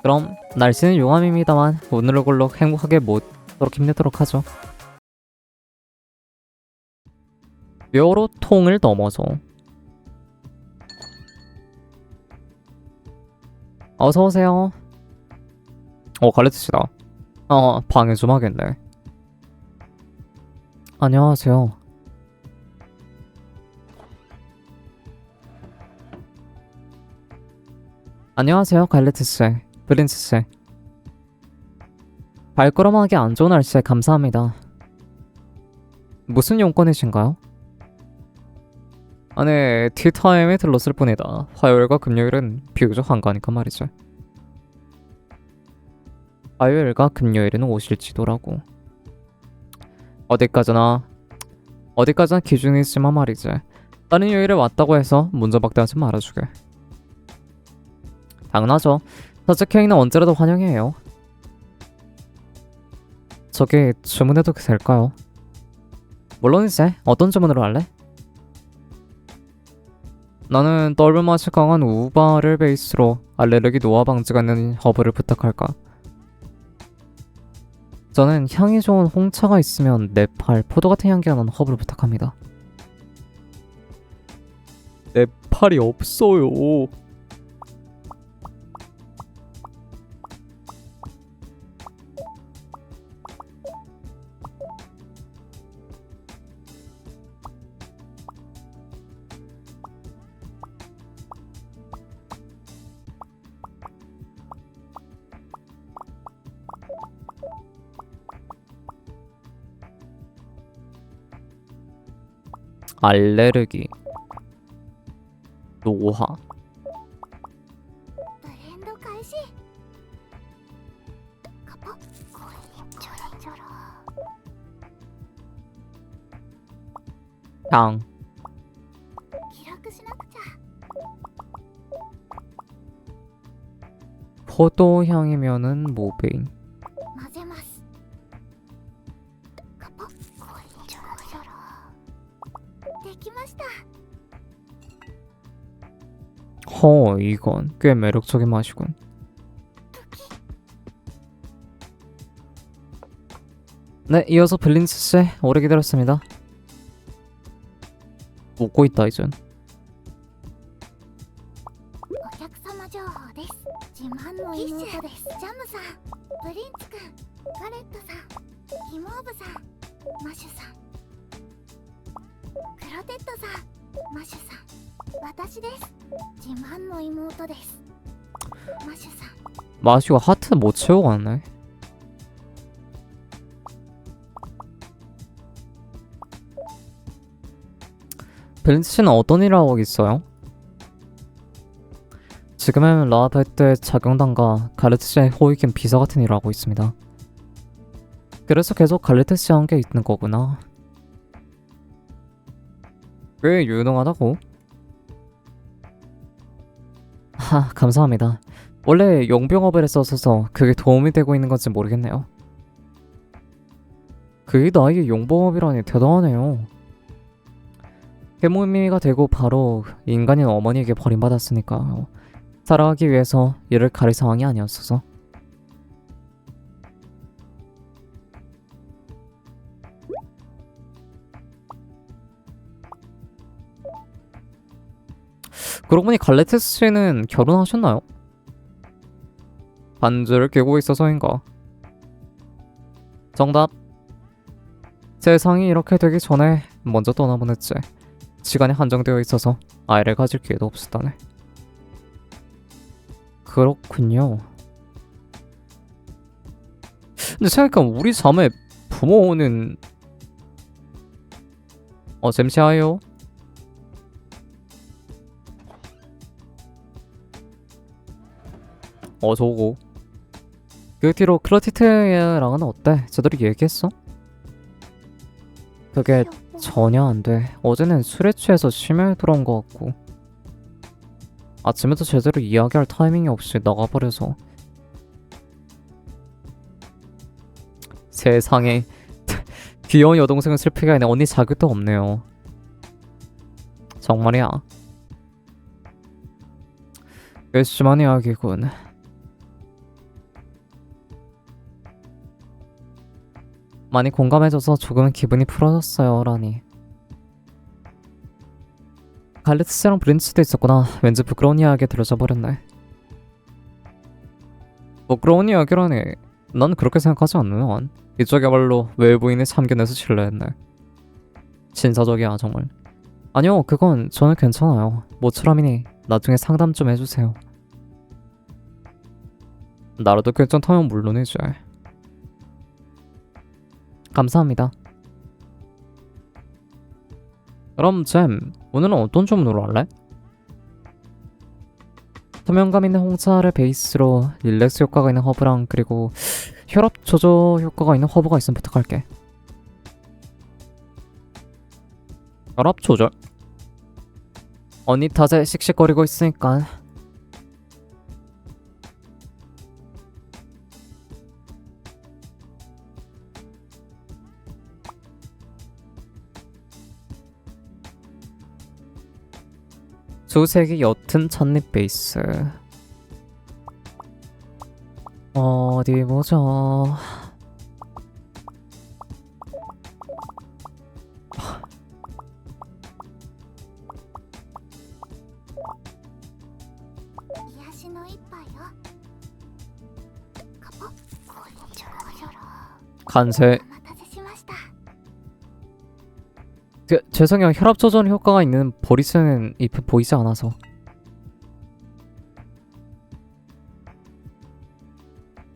그럼 날씨는 용암입니다만 오늘을 골로 행복하게 모도록 힘내도록 하죠. 뼈로 통을 넘어서. 어서오세요. 갈레트씨다. 방해 좀 하겠네. 안녕하세요. 안녕하세요, 갈레트씨. 프린스씨. 발걸음하기 안 좋은 날씨에 감사합니다. 무슨 용건이신가요? 네, 티타임에 들렀을 뿐이다. 화요일과 금요일은 비교적 한가하니까 말이죠. 화요일과 금요일에는 오실지도라고. 어디까지나 기준이 있지만 말이지. 다른 요일에 왔다고 해서 문전박대하지 말아주게. 당연하죠. 서적행위는 언제라도 환영해요. 저기 주문해도 될까요? 물론이지. 어떤 주문으로 할래? 나는 떫은 맛이 강한 우바를 베이스로 알레르기 노화 방지가 있는 허브를 부탁할까? 저는 향이 좋은 홍차가 있으면 네팔, 포도 같은 향기가 나는 허브를 부탁합니다. 네팔이 없어요. 알레르기 노화 ブレンド開始。カポちょろちょろ。 향 記録しなくちゃ。 포도향이면은 모베인 混ぜます。カポちょろちょろ。 이건 꽤 매력적인 맛이군. 네, 이어서 블린츠 씨 오래 기다렸습니다. 먹고 있다 이젠. お客様情報です。自慢の妹です。ジャムさん、プリンツくん、ガレットさん、キモーブさん、マシュさん、クロテッドさん、マシュさん、私です。自慢の妹です。マシュさん。 마시고 하트 못 채우고 왔네. 블린츠 씨는 어떤 일을 하고 있어요? 지금은 라베트의 자경단과 가르트 씨의 호위견 비서 같은 일을 하고 있습니다. 그래서 계속 갈레트 씨와 함께 있는 거구나. 꽤 유능하다고? 감사합니다. 원래 용병업을 했었어서 그게 도움이 되고 있는 건지 모르겠네요. 그게 나에게 용병업이라니 대단하네요. 해모미가 되고 바로 인간인 어머니에게 버림받았으니까 살아가기 위해서 일을 가릴 상황이 아니었어서. 그러고 보니 갈레트 씨는 결혼하셨나요? 반지를 끼고 있어서인가? 정답. 세상이 이렇게 되기 전에 먼저 떠나보냈지. 시간이 한정되어 있어서 아이를 가질 기회도 없었다네. 그렇군요. 근데 생각해보면 우리 자매 부모는 잠시하요. 저거 그 뒤로 클로티트랑은 어때? 제대로 얘기했어? 그게 전혀 안 돼. 어제는 술에 취해서 심혈 들어온 것 같고 아침에도 제대로 이야기할 타이밍이 없이 나가버려서. 세상에 귀여운 여동생은 슬프게 하네. 언니 자격도 없네요. 정말이야. 꽤 심한 이야기군. 많이 공감해줘서 조금은 기분이 풀어졌어요. 라니. 갈레트 씨랑 브린치도 있었구나. 왠지 부끄러운 이야기 들려져 버렸네. 부끄러운 이야기라니. 난 그렇게 생각하지 않는. 이쪽이야말로 외부인의 참견에서 신뢰했네. 신사적이야 정말. 아니요, 그건 저는 괜찮아요. 모처럼이니 나중에 상담 좀 해주세요. 나라도 괜찮다면 물론이지. 감사합니다. 그럼 잼, 오늘은 어떤 주문으로 할래? 투명감 있는 홍차를 베이스로 릴렉스 효과가 있는 허브랑 그리고 혈압 조절 효과가 있는 허브가 있으면 부탁할게. 혈압 조절? 언니 탓에 씩씩거리고 있으니까. 수색이 옅은 찻잎 베이스. 어디 보자. 이야시노 이빠이요. 가포. 조로조로. 간세. 죄송해요. 혈압 조절 효과가 있는 보리스는 잎에 보이지 않아서.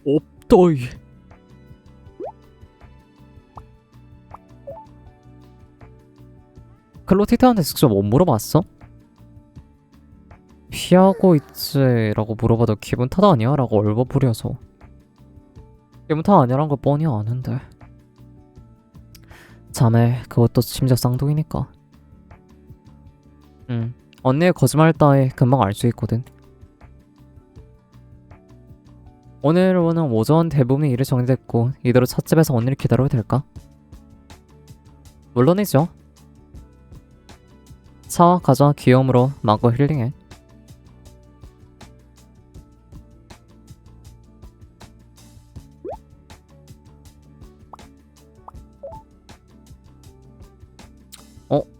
없다이. 클로티트한테 직접 못 물어봤어? 피하고 있지 라고 물어봐도 기분 탓 아니야? 라고 얼버무려서. 기분 탓 아니란 걸 뻔히 아는데. 자매, 그것도 심지어 쌍둥이니까. 언니의 거짓말 따위 금방 알 수 있거든. 오늘은 오전 대부분의 일이 정리됐고 이대로 찻집에서 언니를 기다려도 될까? 물론이죠. 차 가져와 귀여움으로 마구 힐링해.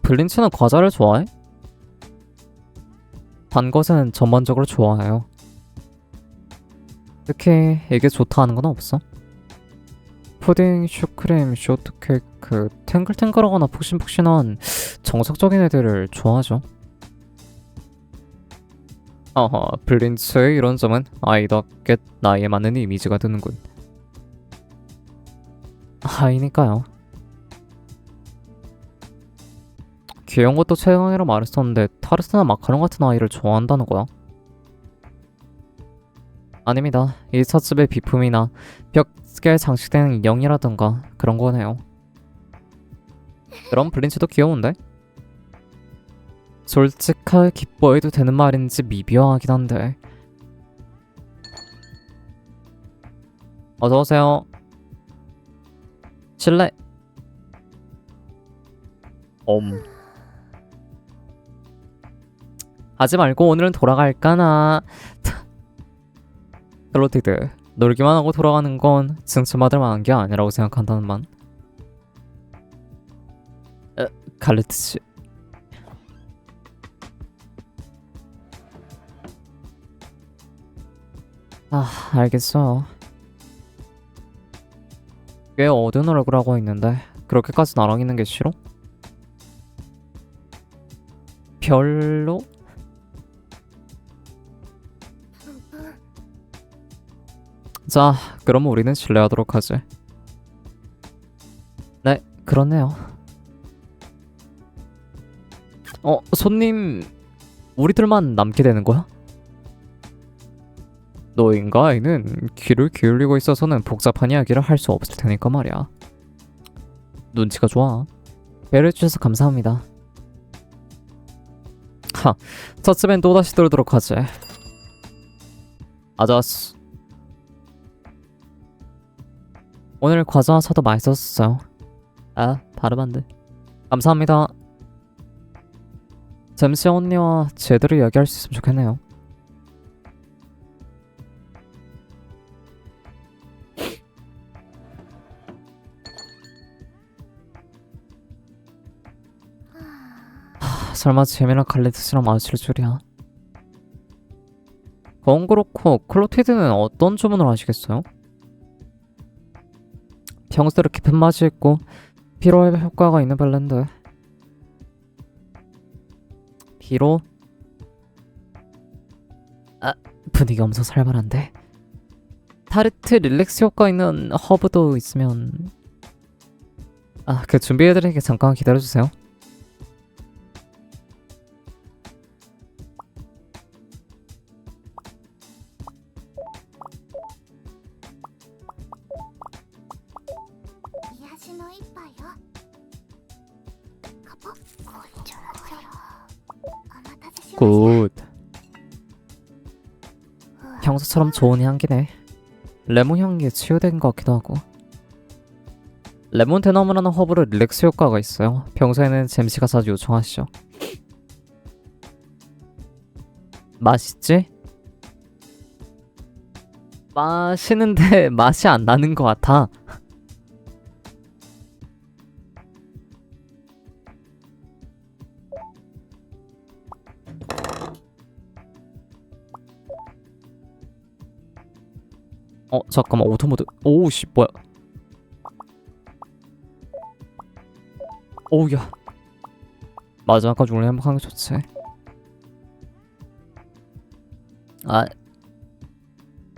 블린치는 과자를 좋아해? 단 것은 전반적으로 좋아해요. 특히 이게 좋다 하는 건 없어. 푸딩, 슈크림, 쇼트케이크, 탱글탱글하거나 푹신푹신한 정석적인 애들을 좋아하죠. 아하, 블린츠의 이런 점은 아이답게 나이에 맞는 이미지가 드는군. 아이니까요. 귀여운 것도 최강이라 말했었는데 타르트나 마카롱 같은 아이를 좋아한다는 거야? 아닙니다. 이 찻집의 비품이나 벽에 장식되는 인형이라던가 그런 거네요. 그럼 블린치도 귀여운데? 솔직하게 기뻐해도 되는 말인지 미묘하긴 한데. 어서오세요. 실례. 하지 말고 오늘은 돌아갈까나. 클로티드, 놀기만 하고 돌아가는 건 칭찬받을 만한 게 아니라고 생각한다는 만. 갈레트씨. 알겠어. 꽤 어두운 얼굴 하고 있는데 그렇게까지 나랑 있는 게 싫어? 별로? 자, 그럼 우리는 실례하도록 하지. 네, 그렇네요. 손님, 우리들만 남게 되는 거야? 너인가 아이는 귀를 기울이고 있어서는 복잡한 이야기를 할 수 없을 테니까 말이야. 눈치가 좋아. 배려해주셔서 감사합니다. 찻집엔 또다시 들도록 하지. 아자스. 오늘 과자 사도 맛있었어요. 발음 안 돼. 감사합니다. 잠시 언니와 제대로 이야기할 수 있으면 좋겠네요. 설마 재미랑 갈레트씨랑 마주칠 줄이야. 그건 그렇고 클로티드는 어떤 주문을 하시겠어요? 평소대로 깊은 맛이 있고 피로에 효과가 있는 벨렌드. 피로? 분위기 엄청 살벌한데. 타르트 릴렉스 효과 있는 허브도 있으면. 그 준비해드리게 잠깐 기다려주세요. 굿. 평소처럼 좋은 향기네. 레몬 향기에 치유된 것 같기도 하고. 레몬 대나무라는 허브로 릴렉스 효과가 있어요. 평소에는 잼씨가 자주 요청하시죠. 맛있지? 맛있는데 맛이 안 나는 것 같아. 잠깐만, 오토모드. 오우씨, 뭐야. 오우야. 마지막까지 오늘 행복한 게 좋지.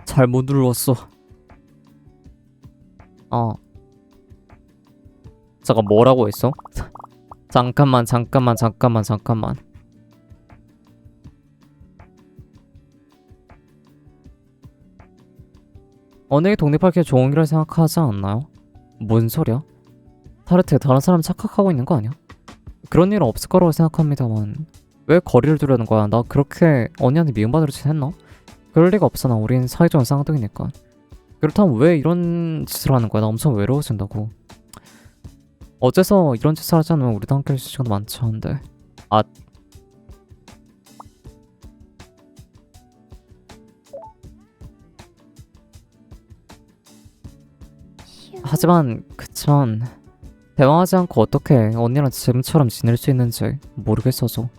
잘못 눌렀어. 잠깐, 뭐라고 했어? 잠깐만. 언행이 독립할 게 좋은 길을 생각하지 않나요? 뭔 소리야? 타르트, 다른 사람 착각하고 있는 거 아니야? 그런 일은 없을 거라고 생각합니다만 왜 거리를 두려는 거야? 나 그렇게 언니한테 미움받을 짓 했나? 그럴 리가 없잖아. 우린 사이좋은 쌍둥이니까. 그렇다면 왜 이런 짓을 하는 거야? 나 엄청 외로워진다고. 어째서 이런 짓을 하지 않으면 우리도 함께 할 시간도 많지 않은데. 하지만 그치만 대화하지 않고 어떻게 언니랑 지금처럼 지낼 수 있는지 모르겠어서.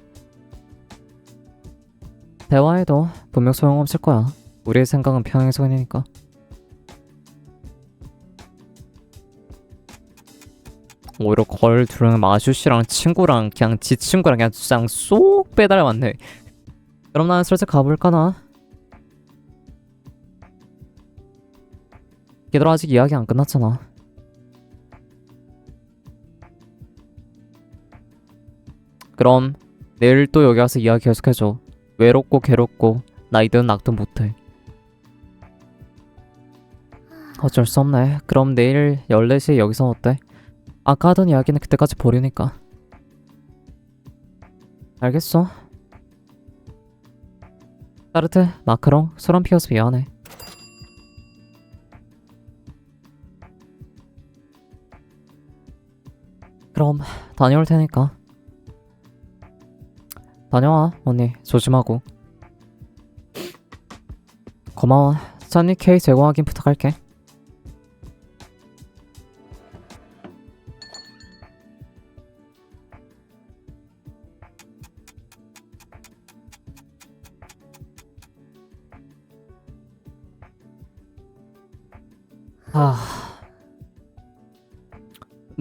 대화해도 분명 소용없을 거야. 우리의 생각은 평행선이니까. 오히려 걸 둘은 마슈씨랑 친구랑 그냥 지 친구랑 그냥 쏙 빼달아왔네. 그럼 나는 슬슬 가볼까나? 얘들아 아직 이야기 안 끝났잖아. 그럼 내일 또 여기 와서 이야기 계속해줘. 외롭고 괴롭고 나이든 낙도 못해. 어쩔 수 없네. 그럼 내일 14시에 여기서 어때? 아까 하던 이야기는 그때까지 보려니까. 알겠어. 따르트, 마카롱, 소란 피어서 미안해. 그럼 다녀올 테니까. 다녀와 언니. 조심하고. 고마워. 짠니 케이크 제공하긴 부탁할게.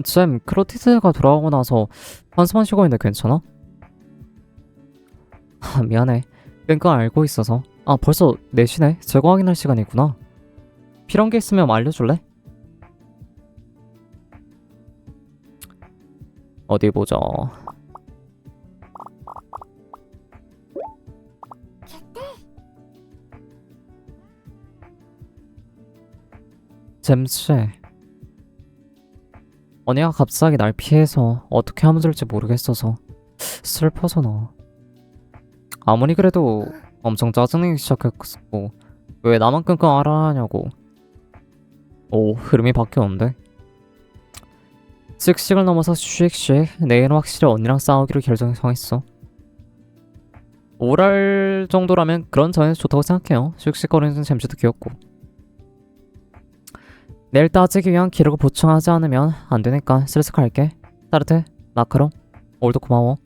쌤, 크로티스가 돌아오고 나서 한숨만 쉬고 있는데 괜찮아? 미안해. 뺑까 알고 있어서. 벌써 4시네. 재고 확인할 시간이구나. 필요한 게 있으면 알려줄래? 어디 보자. 잼씨. 언니가 갑자기 날 피해서 어떻게 하면 될지 모르겠어서 슬퍼서 나. 아무리 그래도 엄청 짜증내기 시작했고 왜 나만 끙끙 앓아하냐고. 오, 흐름이 바뀌었는데. 씩씩을 넘어서 씩씩. 내일은 확실히 언니랑 싸우기로 결정했어. 오랄 정도라면 그런 전에서 좋다고 생각해요. 씩씩거리는 잼씨도 귀엽고. 내일 따지기 위한 기록을 보충하지 않으면 안 되니까 슬슬 갈게. 따르트, 마카롱, 오늘도 고마워.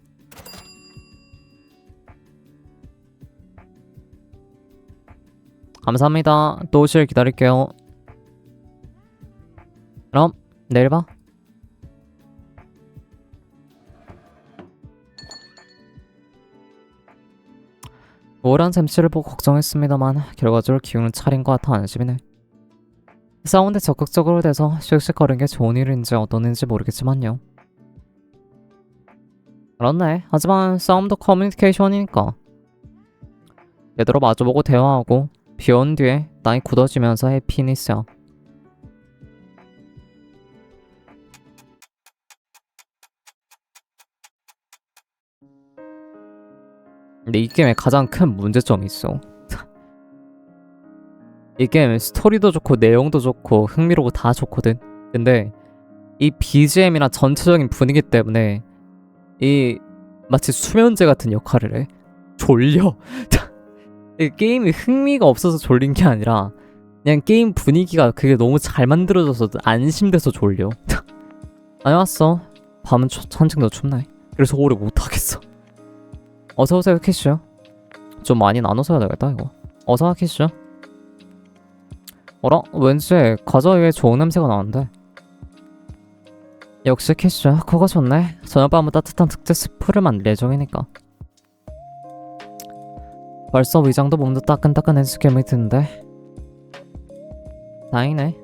감사합니다. 또 오실 기다릴게요. 그럼 내일 봐. 우울한 잼씨를 보고 걱정했습니다만 결과적으로 기운은 차린 것 같아 안심이네. 싸우는데 적극적으로 돼서 씩씩거리는 게 좋은 일인지 어떤 일인지 모르겠지만요. 그렇네. 하지만 싸움도 커뮤니케이션이니까. 얘들아 마주보고 대화하고 비온 뒤에 땅이 굳어지면서 해피니스야. 근데 이 게임에 가장 큰 문제점이 있어. 이 게임 스토리도 좋고 내용도 좋고 흥미롭고 다 좋거든. 근데 이 BGM이나 전체적인 분위기 때문에 이 마치 수면제 같은 역할을 해. 졸려. 이 게임이 흥미가 없어서 졸린 게 아니라 그냥 게임 분위기가 그게 너무 잘 만들어져서 안심돼서 졸려. 다녀왔어. 밤은 산책 너 춥네. 그래서 오래 못하겠어. 어서오세요 캐슈. 좀 많이 나눠서 해야 되겠다 이거. 어서와 캐슈. 어라? 왠지 과자에 좋은 냄새가 나는데. 역시 캐슈 그거 좋네. 저녁밤은 따뜻한 특제 스프를 만들 예정이니까. 벌써 위장도 몸도 따끈따끈해질 기분이 드는데. 다행이네.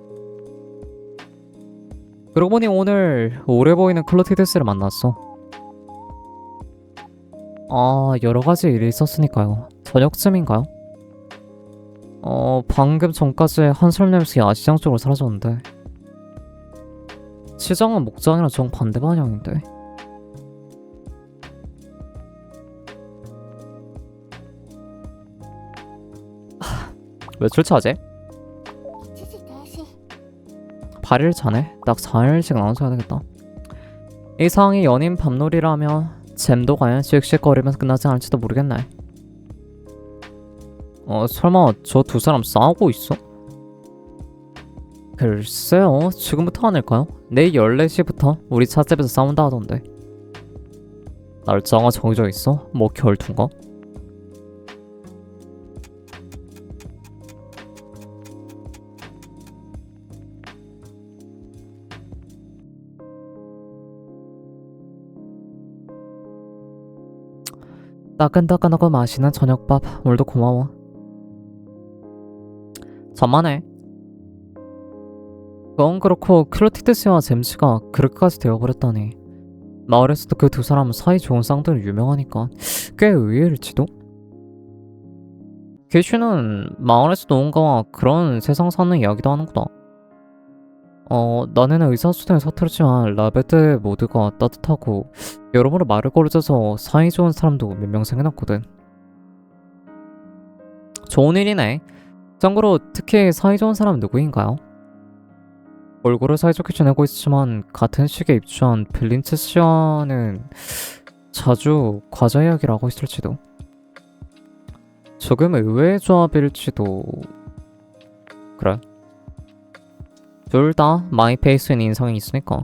그러고 보니 오늘 오래 보이는 클로티데스를 만났어. 여러가지 일이 있었으니까요. 저녁쯤인가요? 방금 전까지 한솔 냄새 야시장 쪽으로 사라졌는데. 시장은 목장이랑 정반대 방향인데. 며칠 차지? 一時停止 8일 차네? 딱 4일씩 나눠서 해야 되겠다. 이 상황이 연인 밤놀이라면 잼도 과연 씩씩거리면서 끝나지 않을지도 모르겠네. 설마 저 두 사람 싸우고 있어? 글쎄요, 지금부터 아닐까요? 내일 14시부터 우리 찻집에서 싸운다 하던데. 날짜가 정해져 있어? 뭐 결투인가? 따끈따끈하고 맛있는 저녁밥 오늘도 고마워. 천만에. 그건 그렇고 클로티드 씨와 잼씨가 그렇게까지 되어버렸다니. 마을에서도 그 두 사람은 사이 좋은 쌍둥이로 유명하니까 꽤 의외일지도? 캐슈는 마을에서 누군가와 그런 세상 사는 이야기도 하는구나. 나는 의사소통에 서투르지만 라베드 모두가 따뜻하고 여러모로 말을 걸어줘서 사이 좋은 사람도 몇 명 생겨났거든. 좋은 일이네. 참고로 특히 사이 좋은 사람은 누구인가요? 얼굴을 사이좋게 지내고 있지만 같은 시기에 입주한 벨린츠 씨와는 자주 과자 이야기를 하고 있을지도. 조금 의외의 조합일지도. 그래. 둘 다 마이페이스인 인상이 있으니까.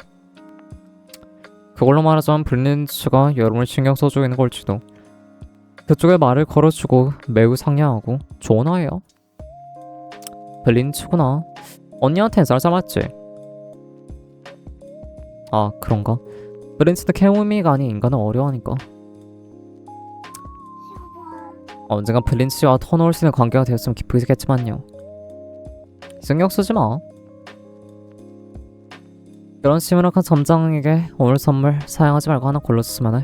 그걸로 말하자면 벨린츠가 여러분을 신경 써주고 있는 걸지도. 그쪽에 말을 걸어주고 매우 상냥하고 좋은 아이야. 벨린츠구나. 언니한텐 쌀쌀맞지? 아 그런가? 벨린츠도 케우미가 아닌 인간은 어려워하니까. 언젠가 벨린츠와 터놓을 수 있는 관계가 되었으면 기쁘겠지만요. 신경 쓰지 마. 그런 시무룩한 점장에게 오늘 선물 사양하지 말고 하나 골라줬으면 해.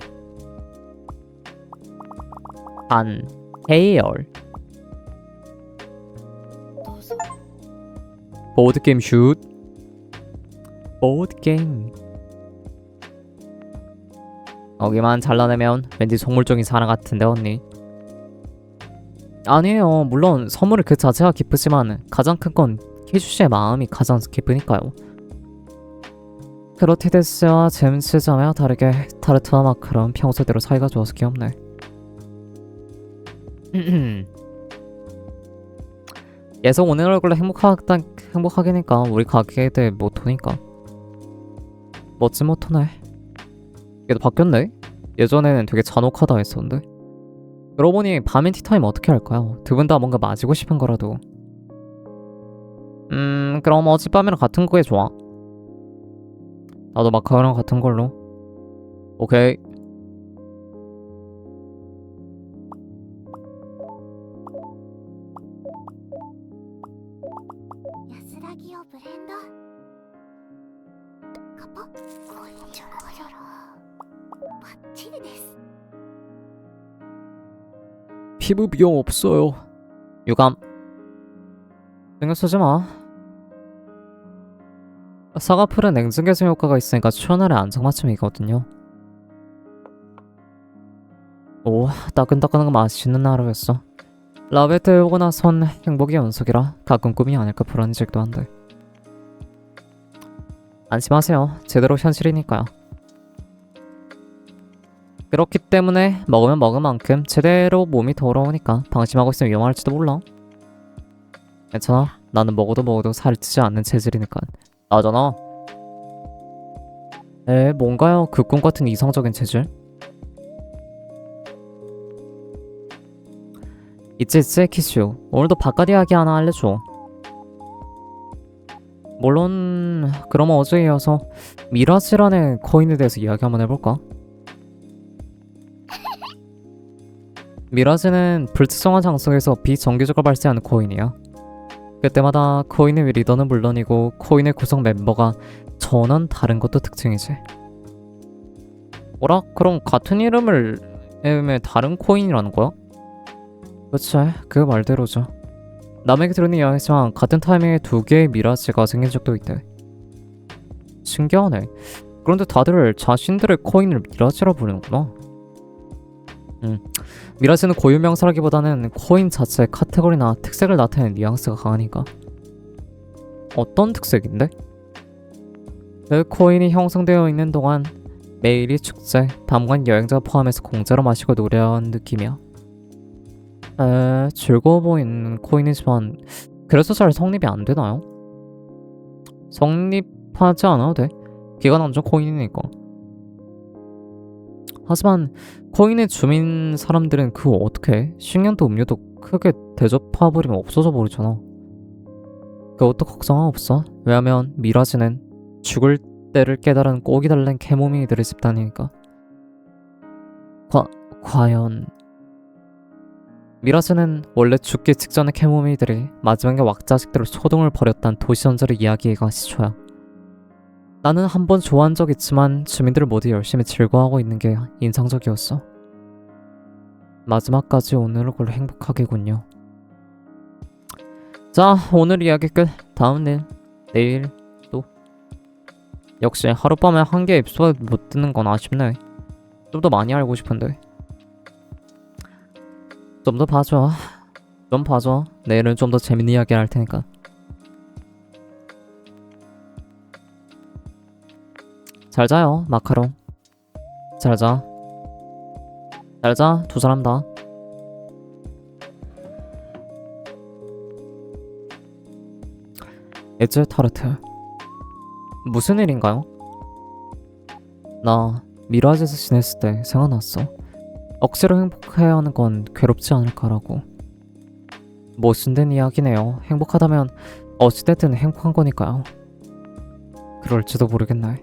안 해열. 보드게임 슛. 보드게임. 여기만 잘라내면 왠지 속물적인 사랑 같은데 언니. 아니에요. 물론 선물의 그 자체가 기쁘지만 가장 큰 건 키슈씨의 마음이 가장 기쁘니까요. 크로티드 씨와 잼씨 자매와 다르게 타르트와 마크랑 평소대로 사이가 좋아서 귀엽네. 예성 오늘 얼굴로 행복하게니까 우리 가게에 대해 모토니까. 멋진 모토네. 얘도 바뀌었네? 예전에는 되게 잔혹하다 했었는데. 그러고 보니 밤엔 티타임 어떻게 할까요? 두 분 다 뭔가 마시고 싶은 거라도. 그럼 어젯밤이랑 같은 거에 좋아. 나도 마카오랑 같은 걸로. 오케이. 야스라기요 브랜드. 가파? 고이처럼. 바치리 데스. 피부 비용 없어요. 유감. 신경 쓰지 마. 사과풀은 냉증 개선 효과가 있으니까 추운 날에 안정맞춤이거든요. 오, 따끈따끈한 맛있는 하루였어. 라베트에 오고 나선 행복의 연속이라 가끔 꿈이 아닐까 불안해지기도 한데. 안심하세요. 제대로 현실이니까요. 그렇기 때문에 먹으면 먹은 만큼 제대로 몸이 돌아오니까 방심하고 있으면 위험할지도 몰라. 괜찮아. 나는 먹어도 살이 찌지 않는 체질이니까. 나잖아. 뭔가요? 그 꿈 같은 이상적인 체질? 있지 키슈. 오늘도 바깥 이야기 하나 알려줘. 물론 그럼 어제 이어서 미라지라는 코인에 대해서 이야기 한번 해볼까? 미라지는 불특정한 장소에서 비정기적으로 발생하는 코인이야. 그때마다 코인의 리더는 물론이고 코인의 구성 멤버가 전원 다른 것도 특징이지. 뭐라? 그럼 같은 이름을 다른 코인이라는 거야? 그치, 그 말대로죠. 남에게 들은 이야기지만 같은 타이밍에 두 개의 미라지가 생긴 적도 있대. 신기하네. 그런데 다들 자신들의 코인을 미라지라 부르는구나. 미라지는 고유명사라기보다는 코인 자체의 카테고리나 특색을 나타내는 뉘앙스가 강하니까. 어떤 특색인데? 그 코인이 형성되어 있는 동안 매일이 축제, 밤과 여행자 포함해서 공짜로 마시고 노래하는 느낌이야. 즐거워 보이는 코인이지만 그래서 잘 성립이 안 되나요? 성립하지 않아도 돼. 기간 안전 코인이니까. 하지만 코인의 주민 사람들은 그거 어떻게 식량도 음료도 크게 대접해버리면 없어져 버리잖아. 그것도 걱정은 없어. 왜냐면 미라지는 죽을 때를 깨달은 꼬기 달린 캐모미들의 집단이니까. 과연 미라지는 원래 죽기 직전의 캐모미들이 마지막에 왁자식들을 소동을 벌였단 도시전설의 이야기가 시초야. 나는 한 번 좋아한 적 있지만 주민들 모두 열심히 즐거워하고 있는 게 인상적이었어. 마지막까지 오늘을 걸로 행복하게군요. 자, 오늘 이야기 끝. 다음 내일 또. 역시 하룻밤에 한 개 에피소드 못 듣는 건 아쉽네. 좀 더 많이 알고 싶은데. 좀 더 봐줘. 좀 봐줘. 내일은 좀 더 재밌는 이야기 할 테니까. 잘 자요, 마카롱. 잘 자. 잘 자, 두 사람 다. 에즈 타르트. 무슨 일인가요? 나 미라지에서 지냈을 때 생각났어. 억지로 행복해야 하는 건 괴롭지 않을까라고. 모순된 이야기네요. 행복하다면 어찌됐든 행복한 거니까요. 그럴지도 모르겠네.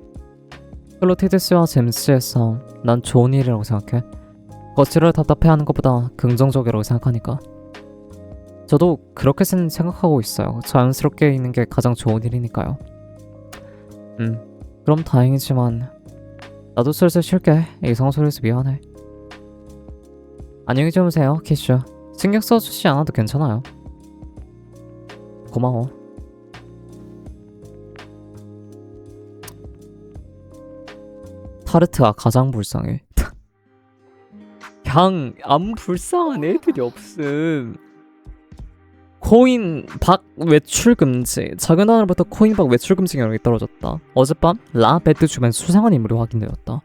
클로티드스와 잼스의 싸움, 난 좋은 일이라고 생각해. 거칠을 답답해하는 것보다 긍정적이라고 생각하니까. 저도 그렇게 생각하고 있어요. 자연스럽게 있는 게 가장 좋은 일이니까요. 그럼 다행이지만 나도 슬슬 쉴게. 이상한 소리해서 미안해. 안녕히 주무세요, 키슈. 신경 써주지 않아도 괜찮아요. 고마워. 타르트가 가장 불쌍해. 그냥 아무 불쌍한 애들이 없음. 코인 박 외출 금지. 작은 하늘부터 코인 박 외출 금지 경력이 떨어졌다. 어젯밤 라베드 주변 수상한 인물이 확인되었다.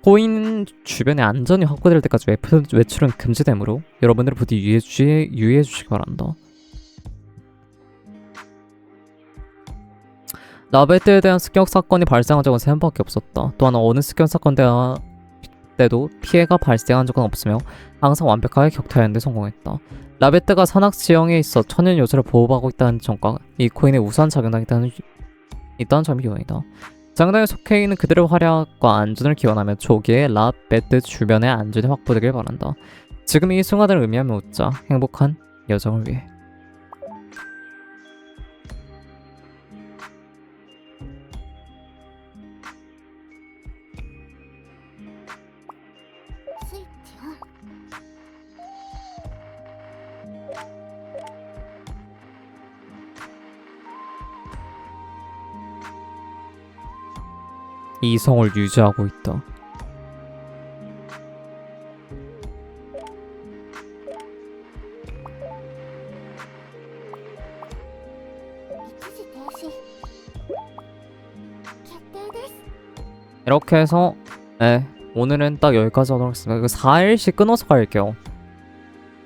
코인 주변에 안전이 확보될 때까지 외출은 금지되므로 여러분들 부디 유의해 주시기 바란다. 라베드에 대한 습격 사건이 발생한 적은 3번밖에 없었다. 또한 어느 습격 사건 때도 피해가 발생한 적은 없으며 항상 완벽하게 격퇴하는 데 성공했다. 라베드가 산악 지형에 있어 천연 요소를 보호하고 있다는 점과 이 코인에 우수한 작용당이 있다는 점이 요인이다. 장당에 속해 있는 그들의 활약과 안전을 기원하며 조기에 라베드 주변의 안전이 확보되길 바란다. 지금 이 순간을 의미하며 웃자. 행복한 여정을 위해. 스위치 온. 이성을 유지하고 있다. 이치지停止.決定です. 이렇게 해서 오늘은 딱 여기까지 하도록 하겠습니다. 이거 4일씩 끊어서 갈게요.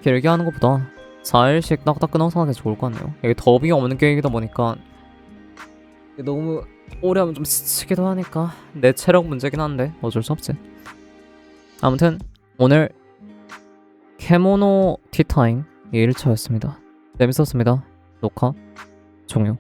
길게 하는 것보다 4일씩 딱딱 끊어서 하는 게 좋을 것 같네요. 이게 더빙이 없는 게임이다 보니까 너무 오래 하면 좀 지치기도 하니까 내 체력 문제긴 한데 어쩔 수 없지. 아무튼 오늘 캐모노 티타임 1일차였습니다. 재밌었습니다. 녹화 종료.